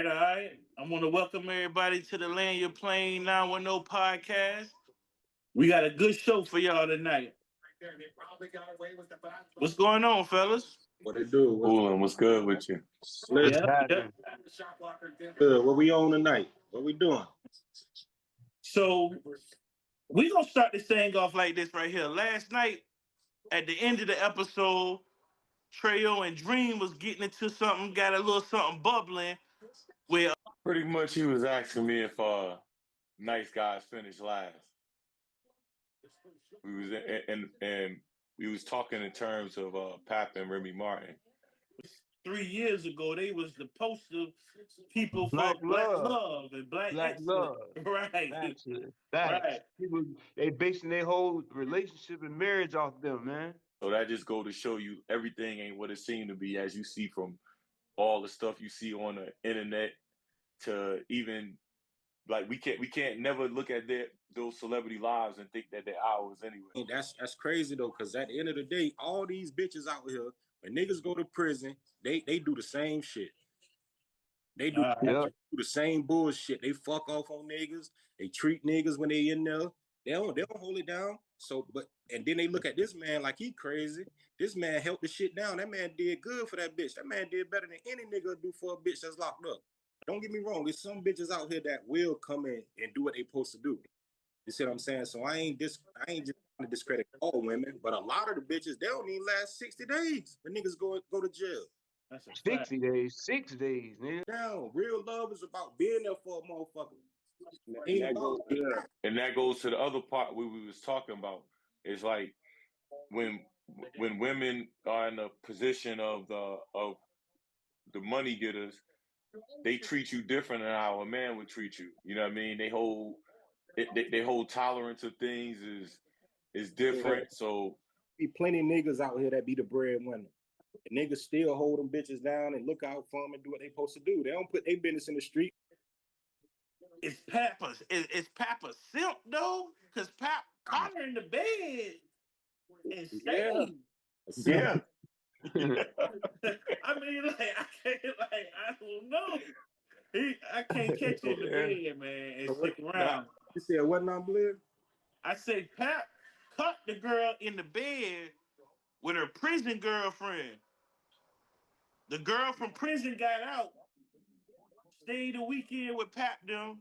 all right. I want to welcome everybody to the Land Your Plane 910 podcast. We got a good show for y'all tonight. What's going on, fellas? What it do? Coolin', what's good with you? Yeah. Good. What we on tonight? What we doing? So we gonna start this thing off like this right here. Last night, at the end of the episode, Treo and Dream was getting into something, got a little something bubbling. Where Pretty much he was asking me if Nice Guys finished last. We was and we was talking in terms of Pap and Remy Martin. 3 years ago, they was the poster people Black for Black love. Love and Black love. Right. Facts. Right. People, they basing their whole relationship and marriage off them, man. So that just go to show you everything ain't what it seemed to be, as you see from all the stuff you see on the internet to even like we can't never look at those celebrity lives and think that they're ours anyway. That's crazy though, because at the end of the day, all these bitches out here, when niggas go to prison, they do the same shit. They do the same bullshit. They fuck off on niggas. They treat niggas when they in there. They don't hold it down. So, and then they look at this man like he crazy. This man held the shit down. That man did good for that bitch. That man did better than any nigga do for a bitch that's locked up. Don't get me wrong. There's some bitches out here that will come in and do what they supposed to do. You see what I'm saying? So I ain't just trying to discredit all women, but a lot of the bitches, they don't even last 60 days. The niggas go to jail. That's a 60 days, 6 days, nigga. Now, real love is about being there for a motherfucker. And that goes to the other part we was talking about. It's like when women are in a position of the money getters, they treat you different than how a man would treat you. You know what I mean? They hold tolerance of things is different. Yeah. So be plenty of niggas out here that be the breadwinner. And niggas still hold them bitches down and look out for them and do what they supposed to do. They don't put their business in the street. Is Pap a simp though? Because Pap caught her in the bed and stayed. Yeah. I mean, I don't know. I can't catch you in the bed, man, and stick around. You said what now, Blair? I said Pap caught the girl in the bed with her prison girlfriend. The girl from prison got out, stayed a weekend with Pap them.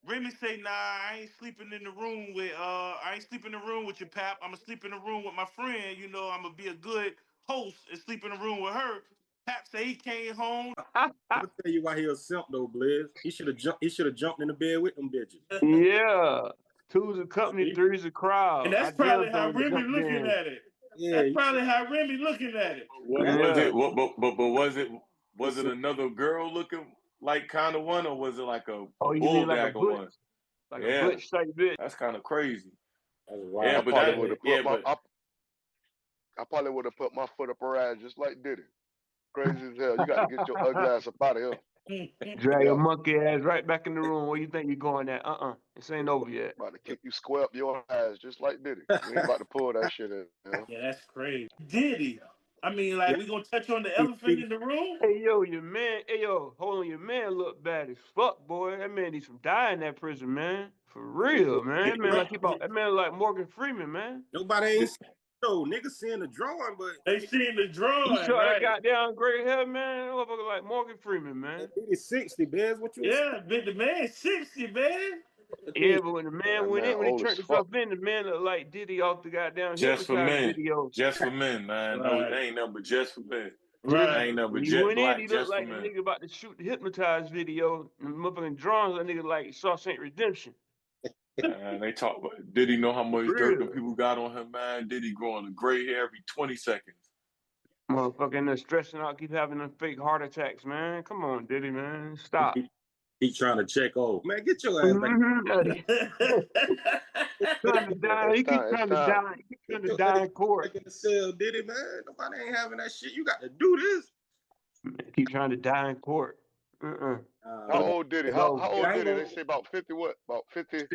Remy say, nah, I ain't sleeping in the room with your Pap. I'ma sleep in the room with my friend. You know, I'ma be a good host and sleep in the room with her. Pap say he came home. I'll tell you why he a simp though, Blizz. He should have jumped in the bed with them bitches. Yeah. Two's a company, three's a crowd. And that's probably how Remy looking at it. Yeah, that's probably how Remy looking at it. Was it another girl looking like kind of one, or was it like a bullbagger one? Like a butch type bitch. That's kind of crazy. Yeah, I probably would have put my foot up her ass just like Diddy. Crazy as hell. You got to get your ugly ass up out of here. Drag your monkey ass right back in the room. Where you think you're going at? This ain't over yet. About to kick you square up your ass just like Diddy. You ain't about to pull that shit in. Yeah, that's crazy. Diddy. I mean, we gonna touch on the elephant in the room? Hey, yo, hold on, your man look bad as fuck, boy. That man needs some dye in that prison, man. For real, man. That man like Morgan Freeman, man. Nobody ain't niggas seeing the drawing, but they seen the drawing. You saw that goddamn gray hair, man? That motherfucker like Morgan Freeman, man. He's 60, Biz. What you? Yeah, but the man's 60, man. Yeah, but when the man went in, when he turned himself in, the man looked like Diddy off the goddamn Just for men. video. Just for men, man. Right. No, they ain't nothing but just for men. Right. Ain't nothing but He jet went black, in, he just looked like for a men. nigga about to shoot the hypnotized video. And the motherfucking drawings, that nigga like Shawshank Redemption. They talk about Diddy know how much dirt the people got on him, man. Diddy growing a gray hair every 20 seconds. Motherfucking stressing out, keep having them fake heart attacks, man. Come on, Diddy, man. Stop. He trying to check off. Man, get your ass back. Trying to die. He keep trying to die. He keep trying to die in court. In the cell, Diddy, man. Nobody ain't having that shit. You got to do this. Keep trying to die in court. How old did he? How old did he? They say about 50 what? About 50?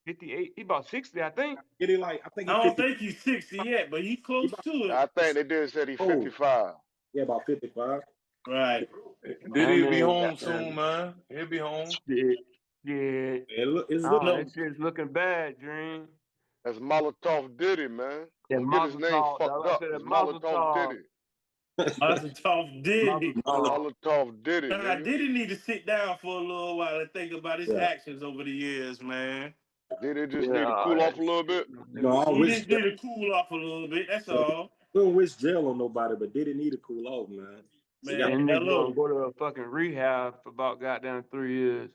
58. He about 60, I think. Did he I don't think he's 60 yet, but he's close to it. I think they did say he's 55. Yeah, about 55. Right. Diddy be home soon, man. He'll be home. Shit. Yeah. It's That shit's looking bad, Dream. That's Molotov Diddy, man. Yeah, Don't get his Mazel name Tov. fucked I up. said It's Mazel Molotov Tov. Diddy. Mazel Tov Diddy. Molotov Diddy, Nah, nigga. Diddy need to sit down for a little while and think about his actions over the years, man. Diddy just need to cool off a little bit. No, I He wish just need to cool off a little bit. That's all. don't wish jail on nobody, but didn't need to cool off, man. Man, Nigga hello. gonna go to a fucking rehab for about goddamn 3 years.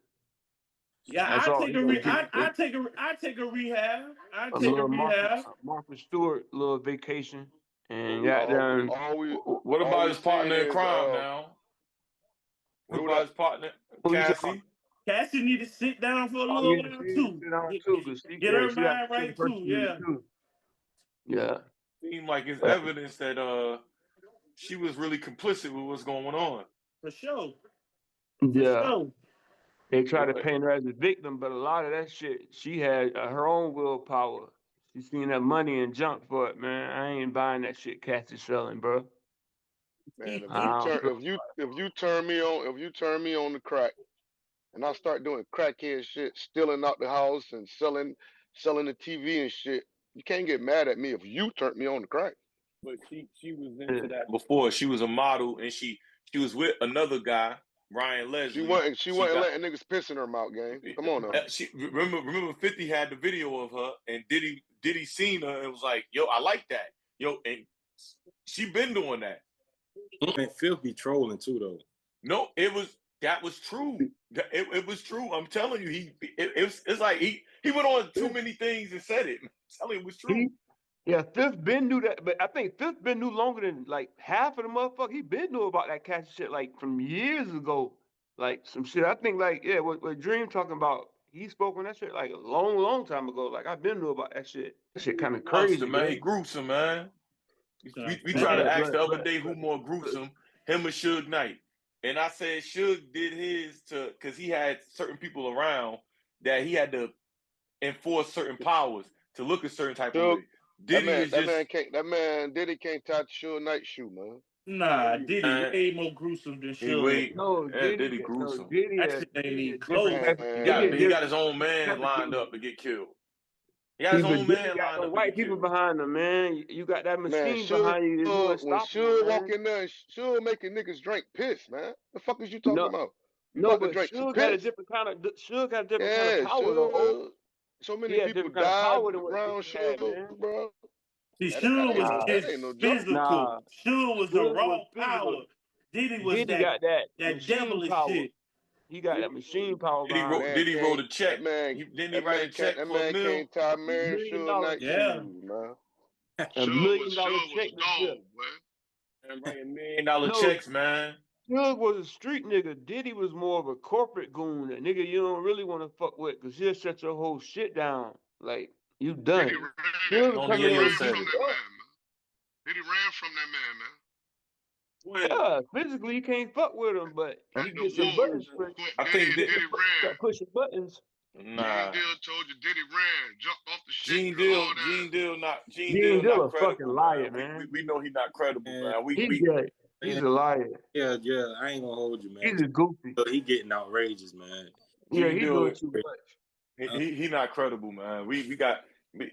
Yeah, That's I all take he a gonna get. I take a rehab. I A take a little rehab. Martha Stewart little vacation, and goddamn. What about his partner in crime now? What about his partner, Cassie? Cassie need to sit down for a little while too. Get her mind right too. Yeah. Yeah. Seemed like it's evidence that she was really complicit with what's going on. For sure. Yeah. Sure. They try to paint her as a victim, but a lot of that shit, she had her own willpower. She seen that money and jumped for it, man. I ain't buying that shit Cassie's selling, bro. Man, if you turn me on the crack, and I start doing crackhead shit, stealing out the house and selling the TV and shit, you can't get mad at me if you turned me on the crack. But she was into that before. She was a model, and she was with another guy, Ryan Leslie. She wasn't letting niggas piss in her mouth, gang. Come on now. She remember 50 had the video of her, and Diddy seen her and was like, "Yo, I like that." Yo, and she been doing that. And Phil be trolling too, though. No, that was true. It was true. I'm telling you, it's like he went on too many things and said it. I'm telling you, it was true. Yeah, Fifth Ben knew that, but I think Fifth Ben knew longer than like half of the motherfucker. He been knew about that Cassie shit like from years ago. Like some shit. I think like what Dream talking about. He spoke on that shit like a long time ago. Like I've been knew about that shit. That shit kind of crazy, man. He gruesome, man. We tried to ask the other day who more gruesome, him or Suge Knight. And I said Suge did his because he had certain people around that he had to enforce certain powers to look a certain type of way. Diddy that man Diddy can't touch Suge Knight's shoe, man. Nah, Diddy way more gruesome than Suge. No, Diddy gruesome. No, Diddy ain't even close. He got his own man lined up to get killed. He got his own man lined up. White people behind him, man. You got that machine behind you. When Suge walk in there, Suge making niggas drink piss, man. The fuck is you talking about? No, but Suge got a different kind of kind of power, though. So many people died around Suge, bro. See, Suge was just physical. Suge was the raw power. Diddy was got that devilish shit. He got that machine power. Diddy wrote a check. Didn't he write a check for $1 million? Can't tie man Suge Knight shoes, man. $1 million check, And writing $1 million checks, man. Suge was a street nigga. Diddy was more of a corporate goon. That nigga you don't really want to fuck with because he'll shut your whole shit down. Like, you done. Diddy ran from that man, man. Yeah, physically you can't fuck with him, but he gets some buttons pushed. I think Diddy ran. Pushing buttons. Nah. Gene Deal told you Diddy ran, jumped off the shit. Gene Deal not a fucking liar, man. We know he's not credible, man. He's a liar. Yeah, I ain't gonna hold you, man. He's a goofy. But he getting outrageous, man. Yeah, he doing too much. He not credible, man. We got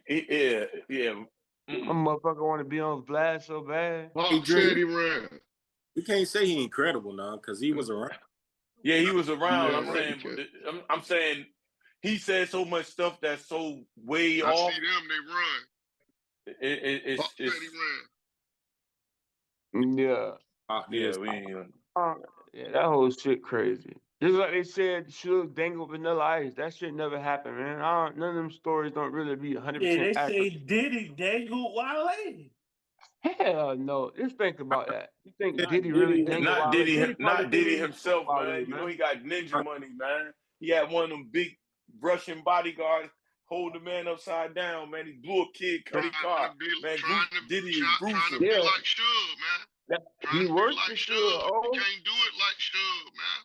yeah. A motherfucker want to be on blast so bad. He said he ran. We can't say he incredible now because he was around. Yeah, he was around. Yeah, I'm saying he said so much stuff that's so way off. I see them, they run. It's he ran. Yeah. That whole shit crazy. Just like they said, Suge dangled Vanilla Ice. That shit never happened, man. None of them stories don't really be 100% Yeah, they accurate. say Diddy dangled Wale. Hell no. Just think about that. You think Diddy really dangled Wale? Not Diddy himself, man. You know he got ninja money, man. He had one of them big Russian bodyguards hold the man upside down, man. He blew a kid, cut his car. Man, Diddy is gruesome. Trying to be like Suge, man. He worse than Suge, You can't do it like Suge, man.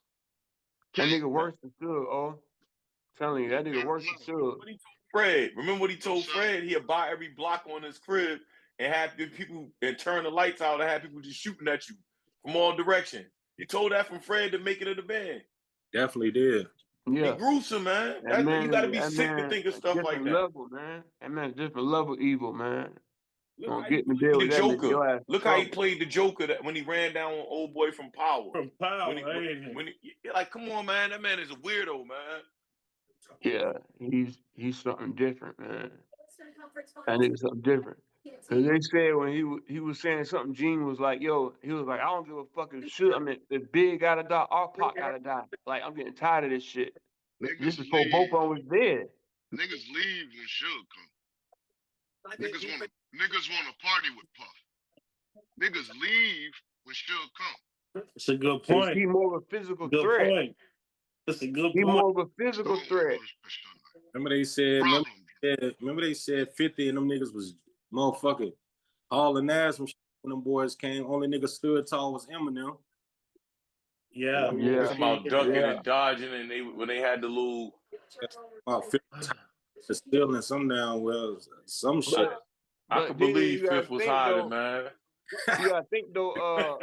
That nigga worse than Suge, I'm telling you, that nigga worse than Suge. Fred, remember what he told Fred? He'd buy every block on his crib and have the people and turn the lights out and have people just shooting at you from all directions. He told that from Fred to make it in the band. Definitely did. Yeah. He gruesome, man. That man, you got to be that sick to man, think of a stuff like different that. level, man. That man's different level evil, man. Look Don't how get in the he deal played with the that, Joker. your ass Look how he trouble. played the Joker when he ran down on old boy from Power. From Power, When he like, come on, man, that man is a weirdo, man. Yeah, he's something different, man. That nigga something different. Cause they said when he was saying something, Gene was like, "Yo," he was like, "I don't give a fuck if shit. I mean, if Big gotta die, or Pac gotta die. Like, I'm getting tired of this shit." This Niggas before both leave. of them was dead. Niggas leave when Suge come. Niggas wanna party with Puff. Niggas leave when Suge come. It's a good Cause point. he more of a physical Good threat. point. That's a good He point. more of a physical threat. Remember they said, remember they said 50 and them niggas was motherfucking hauling ass when them boys came. Only nigga stood tall was Eminem. Yeah. Yeah. Talking about ducking Yeah. and dodging, and when they had the little About 50 to stealing some down well, some shit. I But could then believe you gotta Fifth was think hiding, though. man. You gotta think though.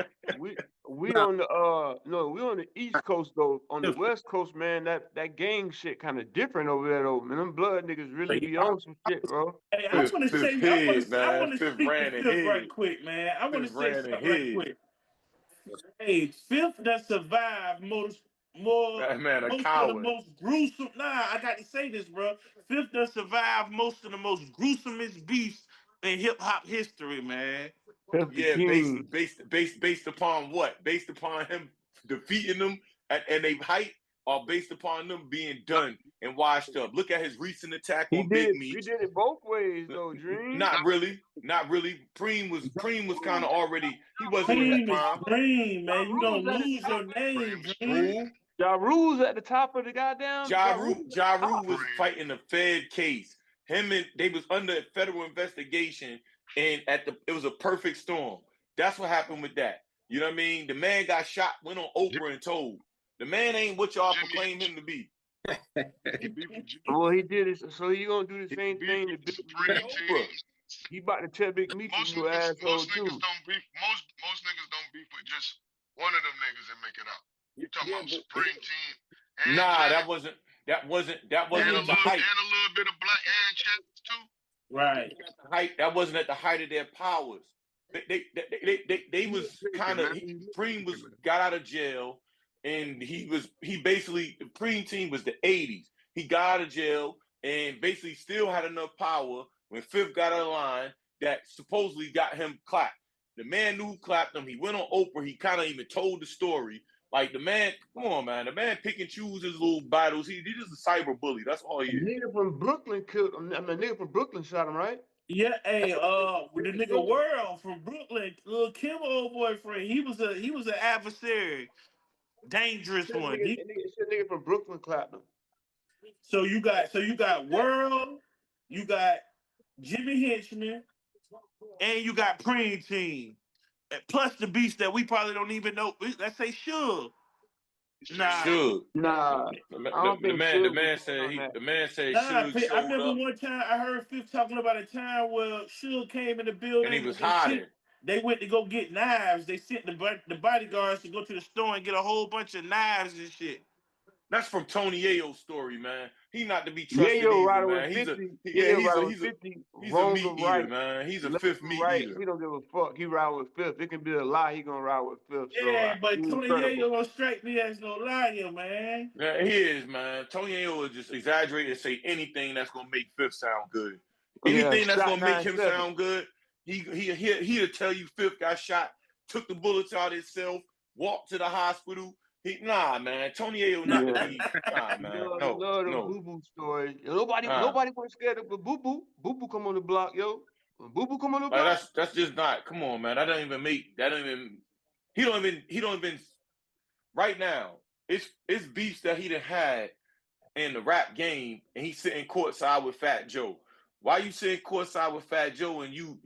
We on the we on the East Coast though. On the West Coast, man, that gang shit kind of different over there though. Man, them blood niggas really be on some shit, bro. Hey, I want to Fifth say, hid, I man. want to Fifth speak to ran and Fifth right hid. quick, man. I want to Fifth say ran and something right hid. quick. Hey, Fifth that survived more That man a most of the coward. most gruesome. Nah, I got to say this, bro. Fifth that survived most of the most gruesomest beefs in hip hop history, man. Yeah, based upon what? Based upon him defeating them and they height, or based upon them being done and washed up. Look at his recent attack on Big He Meech. did it both ways though, Dream. Not really. Preem was kind of already. He wasn't in his Cream is prime. cream, Ja man. You don't Rule's at the lose top. your name, Dream. Rule. Ja Rule's at the top of the goddamn. Ja Rule's at the Rule top. was fighting a Fed case. They was under federal investigation, and it was a perfect storm. That's what happened with that. You know what I mean? The man got shot, went on Oprah and told. The man ain't what y'all proclaim him to be. Well, he did it, so he gonna do the same thing to Big Supreme Oprah. team. He about to tell Big Meech you asshole Most too. niggas don't beef. Most niggas don't beef with just one of them niggas and make it out. You talking about Supreme team? And Nah, Jack, that wasn't and the height. and a little bit of Black and Chess too. Right. That wasn't at the height of their powers. They was kind of Preem was got out of jail, and he basically the Preem team was the 80s. He got out of jail and basically still had enough power when Fifth got out of line that supposedly got him clapped. The man knew who clapped him. He went on Oprah. He kind of even told the story. Like the man, come on, man. The man pick and choose his little battles. He just a cyber bully. That's all he is. Nigga from Brooklyn killed him. I mean, nigga from Brooklyn shot him, right? Yeah, hey, the nigga World from Brooklyn, Lil Kim old boyfriend, he was an adversary, dangerous one. Nigga from Brooklyn clapped him. So you got World, you got Jimmy Henchman, and you got Preem Team. Plus the beast that we probably don't even know. Let's say Suge. Nah. I don't think the man said Suge showed I remember up. one time I heard Fifth talking about a time where Suge came in the building And he was hiding. They went to go get knives. They sent the bodyguards to go to the store and get a whole bunch of knives and shit. That's from Tony Yayo's story, man. He not to be trusted Yayo either, man. He's a meat eater, man. He's a Fifth meat eater. He don't give a fuck. He ride with Fifth. It can be a lie. He gonna ride with Fifth. Yeah, but Tony Yayo gonna strike me as no liar, man. Yeah, he is, man. Tony Yayo will just exaggerate and say anything that's gonna make Fifth sound good. Anything that's gonna make him sound good, he'll tell you Fifth got shot, took the bullets out himself, walked to the hospital. Nah, man. Tony Yayo not to be. Nah, man. No. Boo Boo story. Nobody was scared of Boo Boo. Boo Boo come on the block, yo. Boo Boo come on the block. That's just not. Come on, man. He don't even. Right now, it's beefs that he done had in the rap game, and he's sitting courtside with Fat Joe. Why you sitting courtside with Fat Joe and you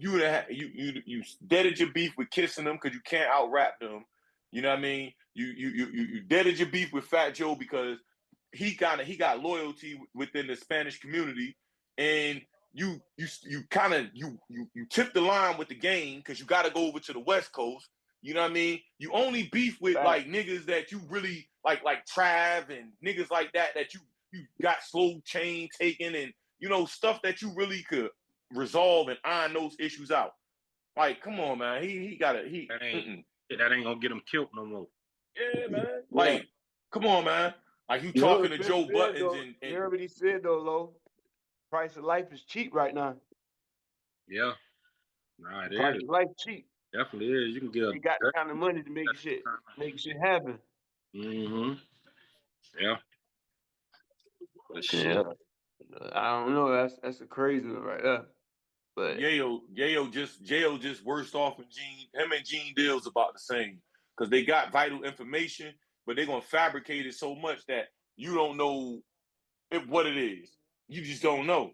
deaded your beef with kissing them because you can't out rap them? You know what I mean? You deaded your beef with Fat Joe because he got loyalty within the Spanish community, and you tip the line with the game because you got to go over to the West Coast. You know what I mean? You only beef with like niggas that you really like Trav and niggas like that you got slow chain taken and stuff that you really could resolve and iron those issues out. Like, come on, man. He gotta that ain't gonna get him killed no more. Yeah, man. Like, come on, man. Like you talking to Joe Buttons and you heard what he said though, Lo. Price of life is cheap right now. Yeah. Nah, it Price is. of life cheap. Definitely is. You can get You got the kind of money to make shit happen. Mm-hmm. Yeah. But shit. Yeah. I don't know. That's a crazy one right there. But Yayo just worse off in him and Gene Deal's about the same. Because they got vital information, but they're gonna fabricate it so much that you don't know what it is. You just don't know.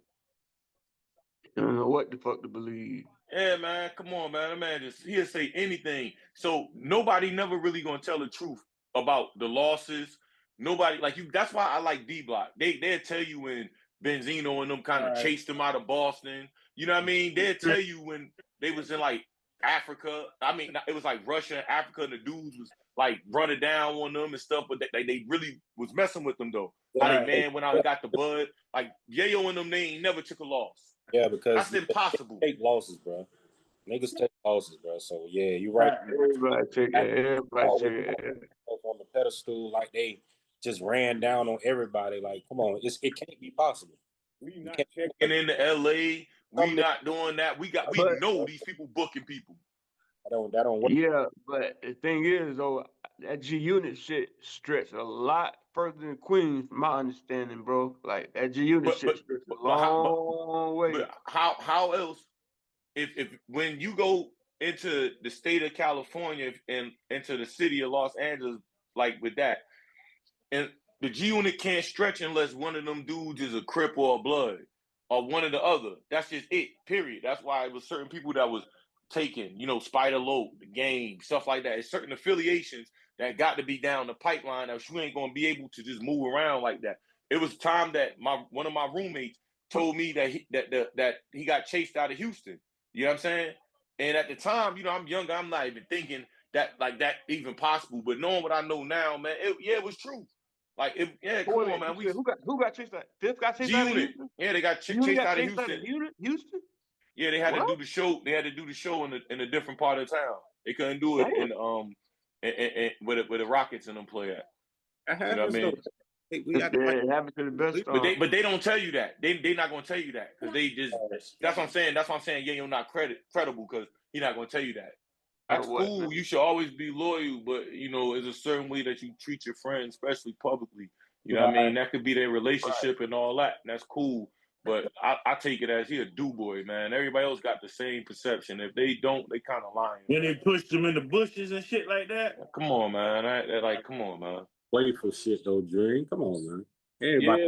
I don't know what the fuck to believe. Yeah, man. Come on, man. That man he'll say anything. So nobody never really gonna tell the truth about the losses. Nobody like you. That's why I like D Block. They'll tell you when Benzino and them kind of chased him out of Boston. You know what I mean? They'll tell you when they was in like Africa. I mean, it was like Russia and Africa, and the dudes was like running down on them and stuff, but they really was messing with them though. Like, man, when I got the bud, like Yayo and them, they ain't never took a loss. Yeah, because that's impossible. Take losses, bro. Niggas take losses, bro. So yeah, you're right. Everybody take it. On the pedestal, like they just ran down on everybody. Like, come on, it can't be possible. We not checking into LA. We not doing that. We know these people booking people. That don't work. Yeah, but the thing is though, that G Unit shit stretched a lot further than Queens, from my understanding, bro. Like that G Unit shit stretched a long way. But how else? If when you go into the state of California and into the city of Los Angeles, like with that, and the G Unit can't stretch unless one of them dudes is a Crip or a Blood or one or the other. That's just it. Period. That's why it was certain people that was taken, Spider Low, the Game, stuff like that. It's certain affiliations that got to be down the pipeline that you ain't gonna be able to just move around like that. It was time that one of my roommates told me that he got chased out of Houston. You know what I'm saying? And at the time, I'm younger. I'm not even thinking that even possible. But knowing what I know now, man, it was true. Like, come on, man. Who got chased out? 5th got chased out of Houston? Yeah, they got chased out of Houston. Houston? Yeah, they had to do the show. They had to do the show in a different part of town. They couldn't do it in where the Rockets and them play at. You know what I mean? It happened to the best. But they don't tell you that. They not gonna tell you that because they just. That's what I'm saying. That's why I'm saying you're not credible because he's not gonna tell you that. That's cool. You should always be loyal, but there's a certain way that you treat your friends, especially publicly. You know what I mean? That could be their relationship and all that. And that's cool. But I take it as he a do-boy, man. Everybody else got the same perception. If they don't, they kind of lying. When they pushed them in the bushes and shit like that. Come on, man. Come on, man. Playful shit though, Dream. Come on, man. Everybody.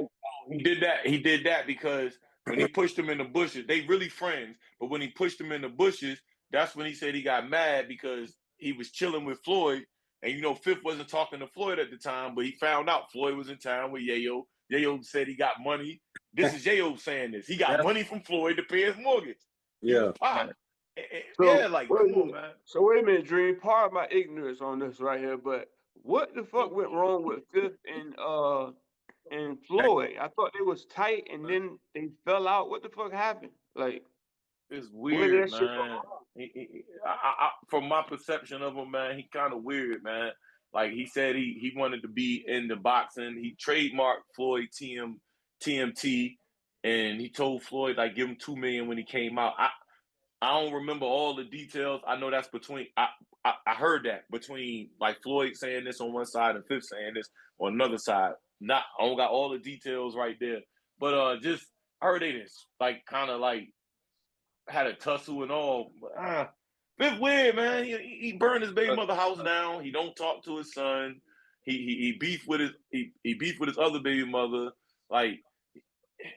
Yeah, he did that because when he pushed him in the bushes, they really friends. But when he pushed him in the bushes, that's when he said he got mad because he was chilling with Floyd. And 5th wasn't talking to Floyd at the time, but he found out Floyd was in town with Yayo. Yayo said he got money. This is Yayo saying this. He got money from Floyd to pay his mortgage. Yeah. Come on, man. So wait a minute, Dream. Part of my ignorance on this right here, but what the fuck went wrong with 5th and Floyd? I thought they was tight and then they fell out. What the fuck happened? Like, it's weird, man. From my perception of him, man, he kind of weird, man. Like he said, he wanted to be in the boxing. He trademarked Floyd TMT, and he told Floyd like give him $2 million when he came out. I don't remember all the details. I know that's between. I heard that between like Floyd saying this on one side and 5th saying this on another side. I don't got all the details right there, but just I heard they just like kind of like had a tussle and all. It's weird, man. He burned his baby mother house down. He don't talk to his son. He beefed with his other baby mother. Like,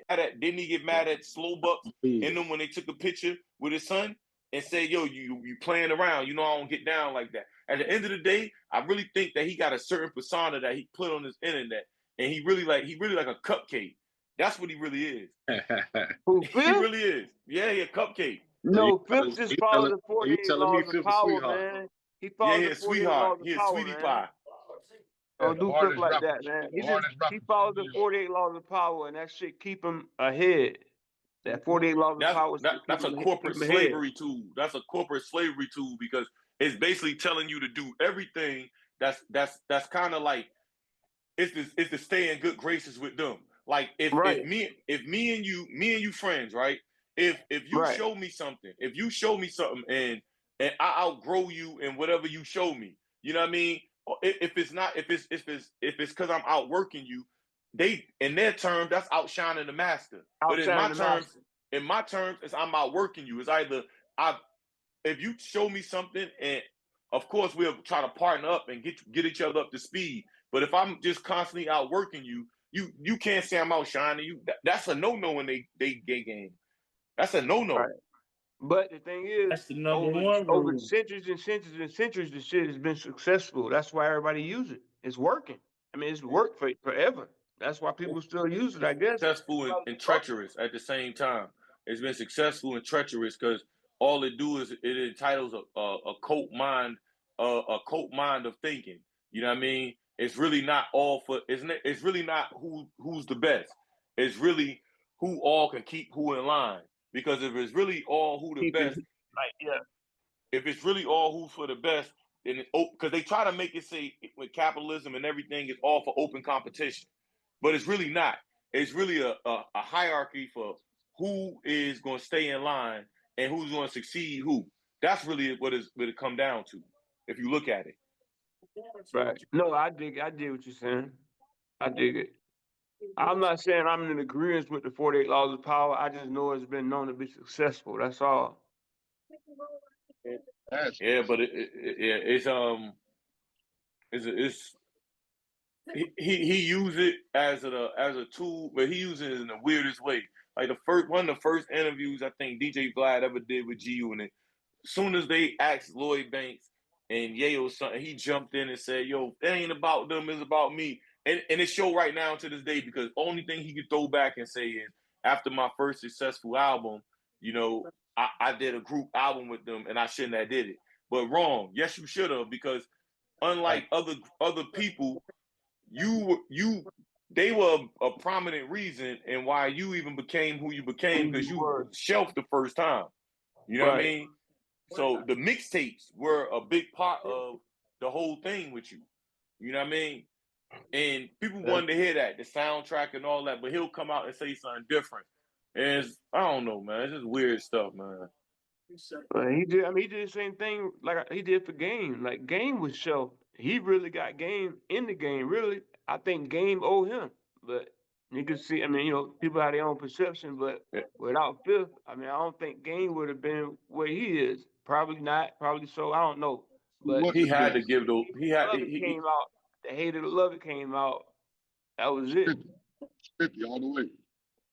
didn't he get mad at Slow Bucks in them when they took a picture with his son and said, "Yo, you playing around? I don't get down like that." At the end of the day, I really think that he got a certain persona that he put on his internet, and he really like a cupcake. That's what he really is. He really is. Yeah, he a cupcake. No, 5th just followed the 48 laws of power, man. He follows Yeah, the 48 sweetheart. laws of He a power, sweetie man. pie. Don't the do stuff hardest like rapper. that, man. The hardest He rapper follows from the New York. 48 laws of power, and that shit keep him ahead. That 48 laws of power That's a corporate keep him ahead. slavery tool. That's a corporate slavery tool because it's basically telling you to do everything. That's kind of like it's to stay in good graces with them. Like if me and you friends, right? If you Right. show me something, and I outgrow you in whatever you show me, you know what I mean? If it's because I'm outworking you, they in their terms that's outshining the master. But in my terms, it's I'm outworking you. It's either if you show me something, and of course we'll try to partner up and get each other up to speed. But if I'm just constantly outworking you, you can't say I'm outshining you. That's a no-no in they gay game. That's a no-no. Right. But the thing is, That's the number over one rule. centuries and centuries and centuries, the shit has been successful. That's why everybody use it. It's working. I mean, it's worked for forever. That's why people still use it, I guess. Successful and treacherous at the same time. It's been successful and treacherous because all it do is it entitles a cult mind, a cult mind of thinking. You know what I mean? It's really not all for. It's really not who's the best. It's really who all can keep who in line. Because if it's really all who the best, if it's really all who's for the best, then because they try to make it say with capitalism and everything is all for open competition, but it's really not. It's really a hierarchy for who is going to stay in line and who's going to succeed who. That's really what it come down to, if you look at it. Right. No, I dig what you're saying. I dig it. I'm not saying I'm in agreement with the 48 laws of power. I just know it's been known to be successful. That's all. Yeah, but he used it as a tool, but he used it in the weirdest way. Like one of the first interviews I think DJ Vlad ever did with G Unit. As soon as they asked Lloyd Banks and Yayo something, he jumped in and said, "Yo, it ain't about them, it's about me." And it show right now to this day because only thing he could throw back and say is after my first successful album, you know, I did a group album with them and I shouldn't have did it. But wrong. Yes, you should have, because unlike other people, they were a prominent reason in why you even became who you became because you shelved the first time. You know what I mean? So the mixtapes were a big part of the whole thing with you. You know what I mean? And people wanted to hear that, the soundtrack and all that, but he'll come out and say something different. And I don't know, man. It's just weird stuff, man. He did. I mean, he did the same thing like he did for Game. Like Game was shelved. He really got Game in the game. Really, I think Game owe him. But you can see. I mean, you know, people have their own perception. But without Fifth, I mean, I don't think Game would have been where he is. Probably not. Probably so. I don't know. But he had to give those. He came out. The Hate of the Love It came out. That was it. 50 all the way.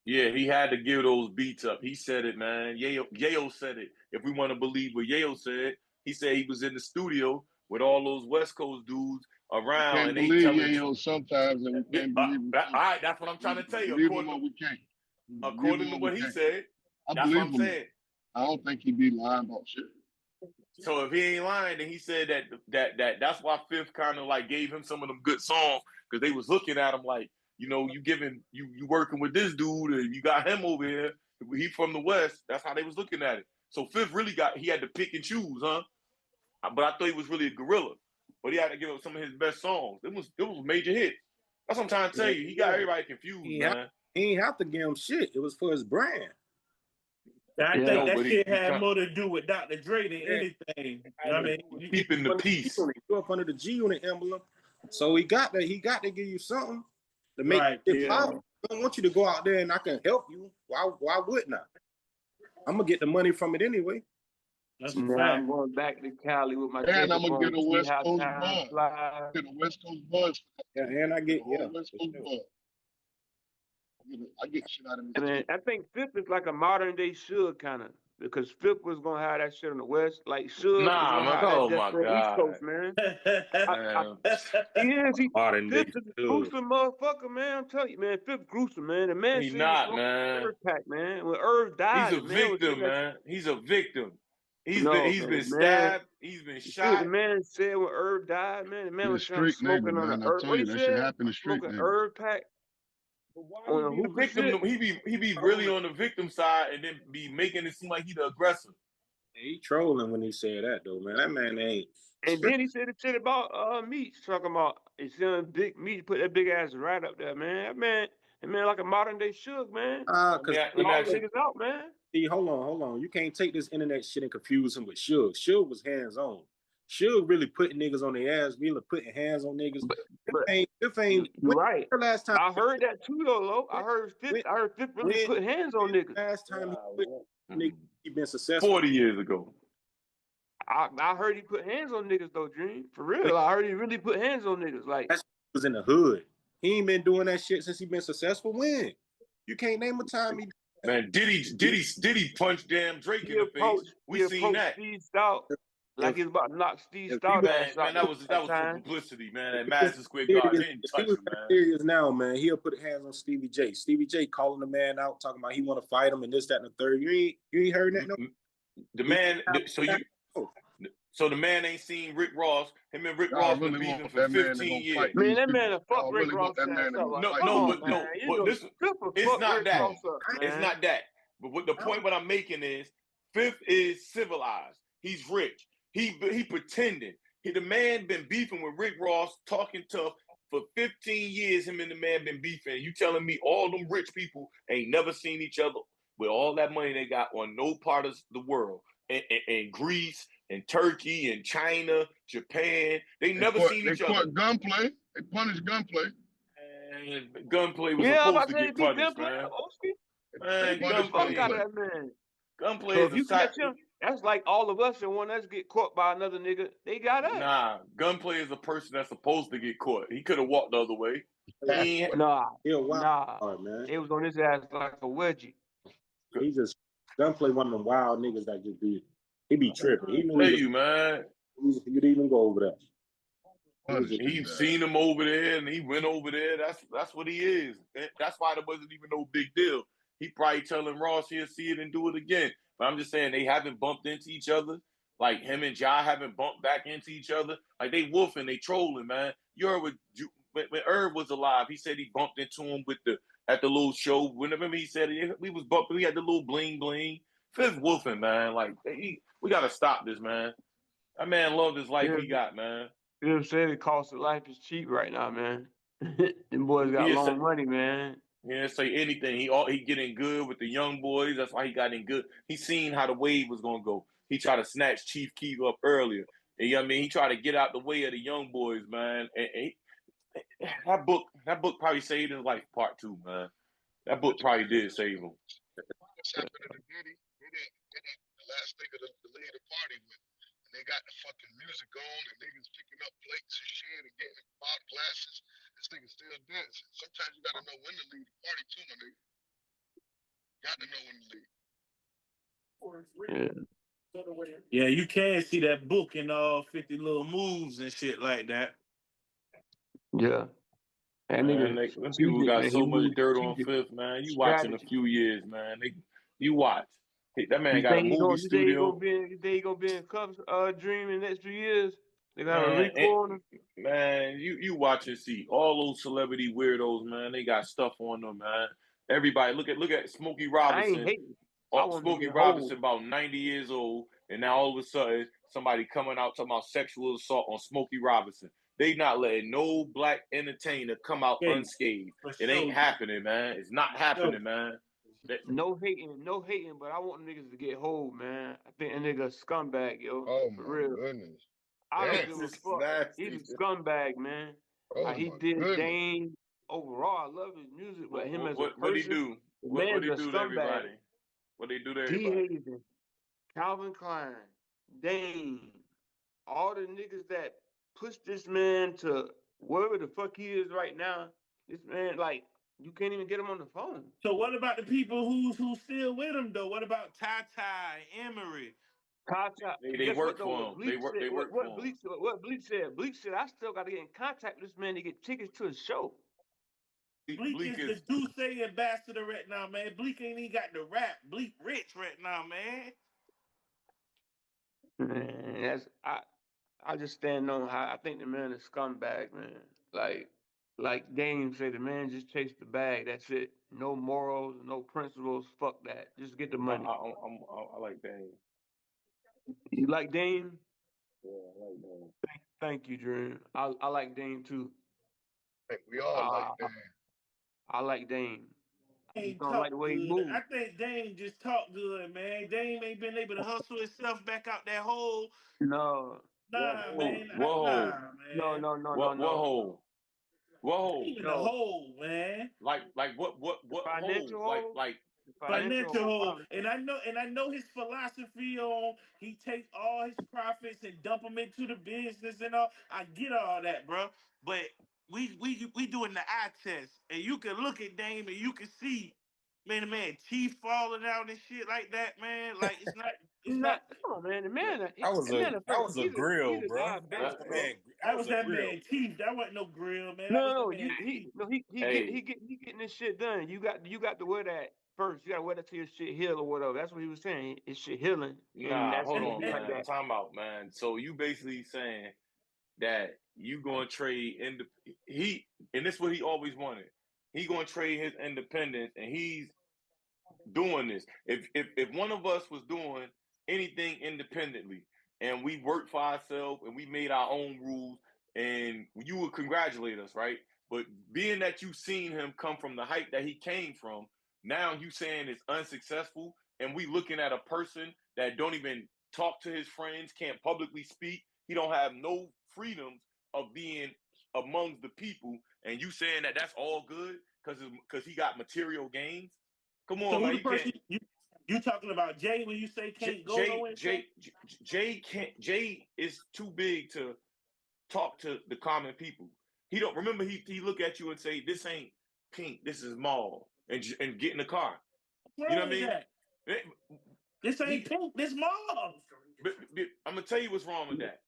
Yeah, he had to give those beats up. He said it, man. Yayo said it. If we want to believe what Yayo said, he said he was in the studio with all those West Coast dudes around. We can't believe Yayo sometimes, and we can't believe him. All right, that's what I'm trying to tell you. According to what he said, that's what I'm saying. I don't think he'd be lying about shit. So if he ain't lying, then he said that's why Fifth kind of like gave him some of them good songs because they was looking at him like, you know, you working with this dude and you got him over here. He from the West. That's how they was looking at it. So Fifth really he had to pick and choose, huh? But I thought he was really a gorilla. But he had to give up some of his best songs. It was major hits. That's what I'm trying to tell you. He got everybody confused, man. He ain't have to give him shit. It was for his brand. I think that shit had more to do with Dr. Dre than anything. You know what I mean? Keeping the peace. He grew up under the G Unit emblem, so he got to give you something to make it powerful. I don't want you to go out there and I can help you. Why wouldn't I? I'm gonna get the money from it anyway. I'm going back to Cali with my and I'm gonna get a West Coast buzz. Get a West Coast buzz. Yeah, and I get West Coast buzz. I get shit out of this. I mean, I think Fifth is like a modern day Suge kind of, because Fifth was gonna have that shit on the West, like Suge. Oh my God, East Coast, man. He Fifth is a gruesome motherfucker, man. I'm telling you, man. Fifth gruesome, man. The man. He's not, man. Irv Pack, man. When Irv died, he's a victim, man. He's a victim. He's been stabbed. He's been You see what the shot. man said when Herb died, man? The man He a was street nigga, smoking on man. the I herb. told What you he that shit said? happened to street Smoking niggas. herb pack Why on he the be the hookah victim? shit. He be really on the victim side and then be making it seem like he the aggressor. He trolling when he said that though, man. That man ain't. And then he said the shit about meat, talking about it's selling big meat, put that big ass right up there, man. That man like a modern day Suge, man. Cause Let Put me all ask the you. niggas out, man. see, hold on. You can't take this internet shit and confuse him with Suge. Suge was hands on. Suge really putting niggas on their ass, really putting hands on niggas. But If ain't you're right. when last time I heard that too, though, Lo. I heard Fifth really when put hands on niggas. last time he put niggas, he been successful. 40 years ago. I heard he put hands on niggas though, Dream. For real. I heard he really put hands on niggas. Like That shit was in the hood. He ain't been doing that shit since he been successful. When? You can't name a time he. Man, Diddy punched damn Drake in the face. We seen that. Steve Stout like he was about to knock Steve Stout ass out. Man, that was for time. publicity, man. That Madison Square Garden didn't touch him, man. Serious now, man. He'll put hands on Stevie J. Stevie J calling the man out, talking about he want to fight him and this, that, and the third. You ain't heard that? No. The man. So the man ain't seen Rick Ross. Him and Rick Ross been beefing for 15 years. Man, that man a fuck Rick really Ross. that man to go fight But listen, it's not that. It's not that. But what the point what I'm making is, Fifth is civilized. He's rich. He pretending. The man been beefing with Rick Ross, talking tough for 15 years. Him and the man been beefing. You telling me all them rich people ain't never seen each other with all that money they got on no part of the world, and Greece and Turkey and China, Japan. They never seen each other. They gunplay. They punish gunplay. And gunplay was supposed to get punished, man. Man, gunplay So is if you catch him, that's like all of us and one us get caught by another nigga. They got us. Nah, gunplay is a person that's supposed to get caught. He could have walked the other way. Nah. Man. It was on his ass like a wedgie. He just gunplay one of them wild niggas that just he be tripping. He tell you, man. You'd even go over there. He seen him over there and he went over there. That's what he is. That's why there wasn't even no big deal. He probably telling Ross he'll see it and do it again. But I'm just saying they haven't bumped into each other. Like him and Ja haven't bumped back into each other. Like they wolfing, they trolling, man. You heard when Herb was alive, he said he bumped into him at the little show. Whenever he said we was bumping, we had the little bling bling. Fifth wolfing, man. Like we gotta stop this, man. That man loved his life he got, man. You know what I'm saying? The cost of life is cheap right now, man. Them boys got long money, man. He didn't say anything. He getting good with the young boys. That's why he got in good. He seen how the wave was gonna go. He tried to snatch Chief Keef up earlier. And, you know what I mean? He tried to get out the way of the young boys, man. And that book probably saved his life, part 2, man. That book probably did save him. What's happening to Diddy? The last nigga to lead the party with. And they got the fucking music on and niggas picking up plates and shit and getting pop glasses. This nigga still dancing. Sometimes you gotta know when to lead the party too, my nigga. Got to know when to lead. Yeah, you can see that book in all 50 little moves and shit like that. Yeah. And them people got so much dirt on Fifth, man. You watch in a few years, man. You watch. That man got a movie studio. You think he gonna be in Cubs Dream in the next few years? They got a record on him. Man, you watch and see all those celebrity weirdos, man. They got stuff on them, man. Everybody, look at Smokey Robinson. I ain't hating. Smokey Robinson about 90 years old, and now all of a sudden somebody coming out talking about sexual assault on Smokey Robinson. They not letting no black entertainer come out unscathed. It ain't happening, man. It's not happening, man. No hating, but I want niggas to get hold, man. I think a nigga a scumbag, yo. Oh for my real. goodness. I don't give a fuck. He's a scumbag, man. Oh he did Dane. Overall, I love his music, but him as a person. What he do? What he do to everybody? What they do to everybody? D-Haven, Calvin Klein, Dane, all the niggas that pushed this man to wherever the fuck he is right now. This man, like, you can't even get him on the phone. So what about the people who's still with him though? What about Ty, Emery? They work for him. They work for him. What Bleak said? Bleak said, I still got to get in contact with this man to get tickets to his show. Bleak is the Duce ambassador right now, man. Bleak ain't even got the rap. Bleak rich right now, man. Man, I just stand on how I think the man is scumbag, man. Like Dame said, the man just chased the bag. That's it. No morals, no principles. Fuck that. Just get the money. I like Dame. You like Dame? Yeah, I like Dame. Thank you, Dream. I like Dame too. I think we all like that. I like Dame. I just Dame don't like talk the way he good. I moves. think Dame just talk good, man. Dame ain't been able to hustle himself back out that hole. No, Nah, man. Whoa, Nah, no, man. no, no, no, what no, hole? What hole? Even the no. hole, man. Like what hole? Financial hold. The financial Financial hold hole. probably. And I know his philosophy on he takes all his profits and dump them into the business and all. I get all that, bro. But we doing the eye test, and you can look at Dame and you can see, man, the man teeth falling out and shit like that, man. Like it's not. Come on, man. That was The man, a grill, he's a bro. That was diabetic, the bro. man. That That was was a that grill. man teeth. That wasn't no grill, man. That was No, that no, man teeth. Hey, he getting this shit done. You got to wear that first. You got to wear that till your shit heal or whatever. That's what he was saying. His shit healing, and nah, that's hold gonna on, be like man. that. Time out, man. So you basically saying that you gonna trade he and this is what he always wanted. He gonna trade his independence, and he's doing this. If one of us was doing anything independently and we worked for ourselves and we made our own rules, and you would congratulate us, right? But being that you've seen him come from the height that he came from, now you saying it's unsuccessful, and we looking at a person that don't even talk to his friends, can't publicly speak, he don't have no freedoms of being amongst the people, and you saying that that's all good because he got material gains. Come So on, who man. the You can't. person you talking about? Jay when you say can't go nowhere? Jay can't. Jay is too big to talk to the common people. He don't remember. He look at you and say, "This ain't pink. This is mauve," and get in the car. What's You know wrong what I with mean? that? This ain't pink. This mauve. But I'm gonna tell you what's wrong with that.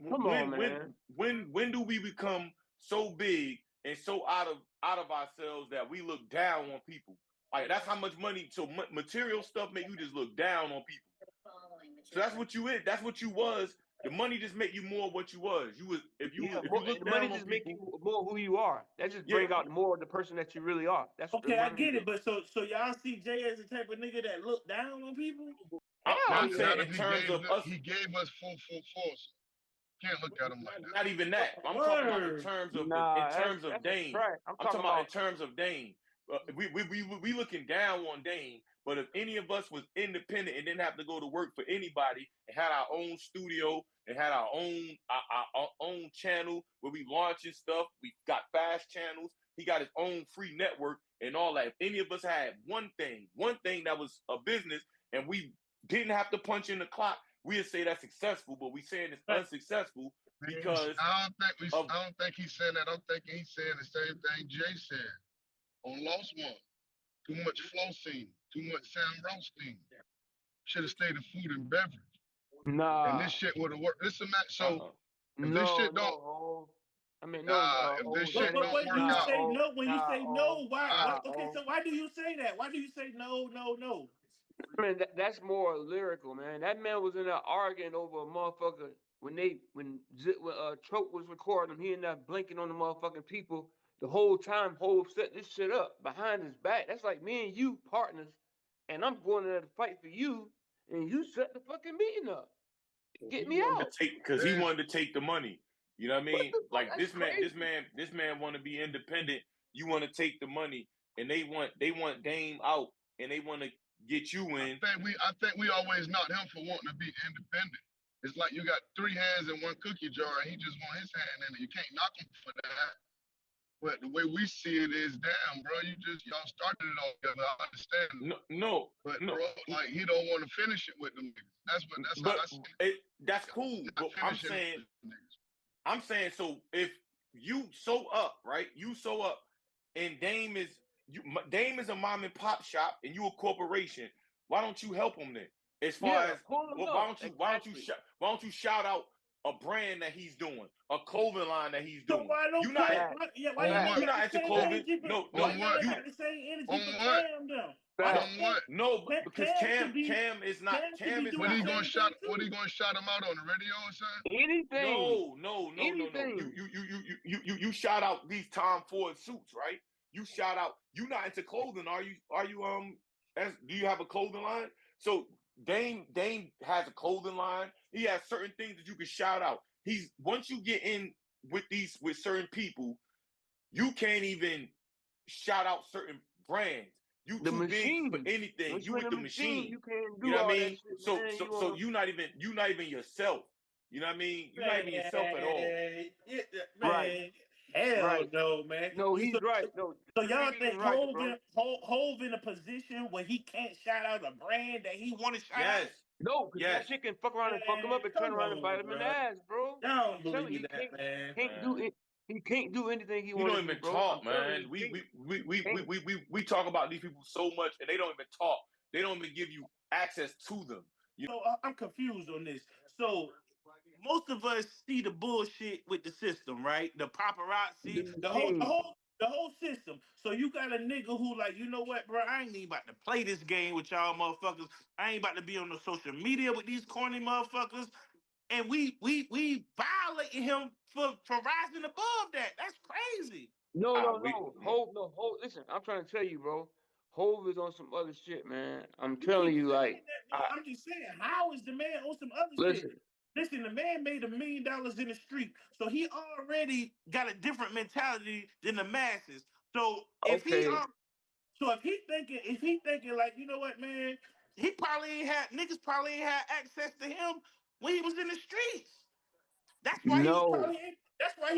Come on, man. When do we become so big and so out of ourselves that we look down on people? Like that's how much money. So material stuff make you just look down on people. So that's what you is. That's what you was. The money just make you more what you was. You was if you look The money down on just make people. you more who you are. That just Yeah, bring out more of the person that you really are. That's what the Okay, I money get do. it, but so y'all see Jay as the type of nigga that look down on people? Hell I'm yeah. saying Not in if terms of us. he gave us full force. Can't look at him like that. Not even that. I'm talking about Word. in Nah, terms of that's a Dame. track. I'm I'm talking talking about in about. terms of Dame. We looking down on Dame, but if any of us was independent and didn't have to go to work for anybody and had our own studio and had our own channel where we launching stuff, we got fast channels. He got his own free network and all that. If any of us had one thing that was a business, and we didn't have to punch in the clock, we'd say that's successful. But we saying it's unsuccessful because I don't think he's saying that. I'm thinking he's saying the same thing Jay said on Lost One. Too much flow scene, too much Sam Rothstein. Should have stayed in food and beverage. And Nah. this shit would have worked. This and that. So if No, this shit don't, no. I mean, no. if this But shit don't when work you out, say no, when you say no, why? Okay, oh. so why do you say that? Why do you say no, no, no? I mean, that's more lyrical, man. That man was in there arguing over a motherfucker when Trope was recording him. He ended up blinking on the motherfucking people the whole time. Hov set this shit up behind his back. That's like me and you partners, and I'm going there to fight for you, and you set the fucking meeting up. Get me out. Because he wanted to take the money. You know what I mean? Like That's crazy. this man want to be independent. You want to take the money, and they want Dame out, and they want to get you in. I think we always knocked him for wanting to be independent. It's like you got three hands in one cookie jar, and he just want his hand in it. You can't knock him for that. But the way we see it is, damn, bro, y'all started it all together. I understand. No. But bro, like he don't want to finish it with them niggas. That's how I see it. That's cool. But I'm saying so if you sew up, right? You sew up, and Dame is a mom and pop shop, and you a corporation. Why don't you help him then? As far as why don't you shout out a brand that he's doing, a clothing line that he's doing? So why don't you're not why y'all into clothing. energy No, why y'all got the same energy for Cam though? From what? No, because Cam is not. Cam What are you gonna shot? too. What are you gonna shout him out on the radio or something? Anything. No. Anything. You shout out these Tom Ford suits, right? You shout out. You not into clothing, are you? Do you have a clothing line? So Dame has a clothing line. He has certain things that you can shout out. Once you get in with certain people, you can't even shout out certain brands. You too big for anything. You with the machine. You can't do you know all what I mean? that shit, So you not even yourself. You know what I mean? You're not even yourself at all. Man, hell no, man. No, he's right. No, so y'all think right, Hov in a position where he can't shout out a brand that he want to shout out? No, because that shit can fuck around and fuck him up and turn around and bite him in the ass, bro. I don't believe that, man. He can't do anything he wants to do. He don't even talk, man. We talk about these people so much, and they don't even talk. They don't even give you access to them. So I'm confused on this. So most of us see the bullshit with the system, right? The paparazzi, the whole system. So you got a nigga who like, you know what, bro? I ain't even about to play this game with y'all motherfuckers. I ain't about to be on the social media with these corny motherfuckers. And we violating him for rising above that. That's crazy. No. Hov, listen, I'm trying to tell you, bro. Hov is on some other shit, man. I'm telling you, like. I'm just saying, how is the man on some other shit? Listen, the man made $1 million in the street, so he already got a different mentality than the masses. So if he thinking like, you know what, man, niggas probably ain't had access to him when he was in the streets. That's why he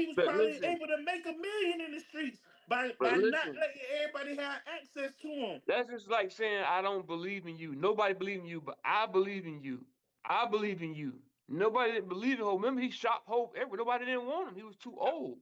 was probably able to make $1 million in the streets by not letting everybody have access to him. That's just like saying I don't believe in you. Nobody believes in you, but I believe in you. I believe in you. Nobody didn't believe in Hov. Remember, he shot Hov everywhere. Nobody didn't want him. He was too old.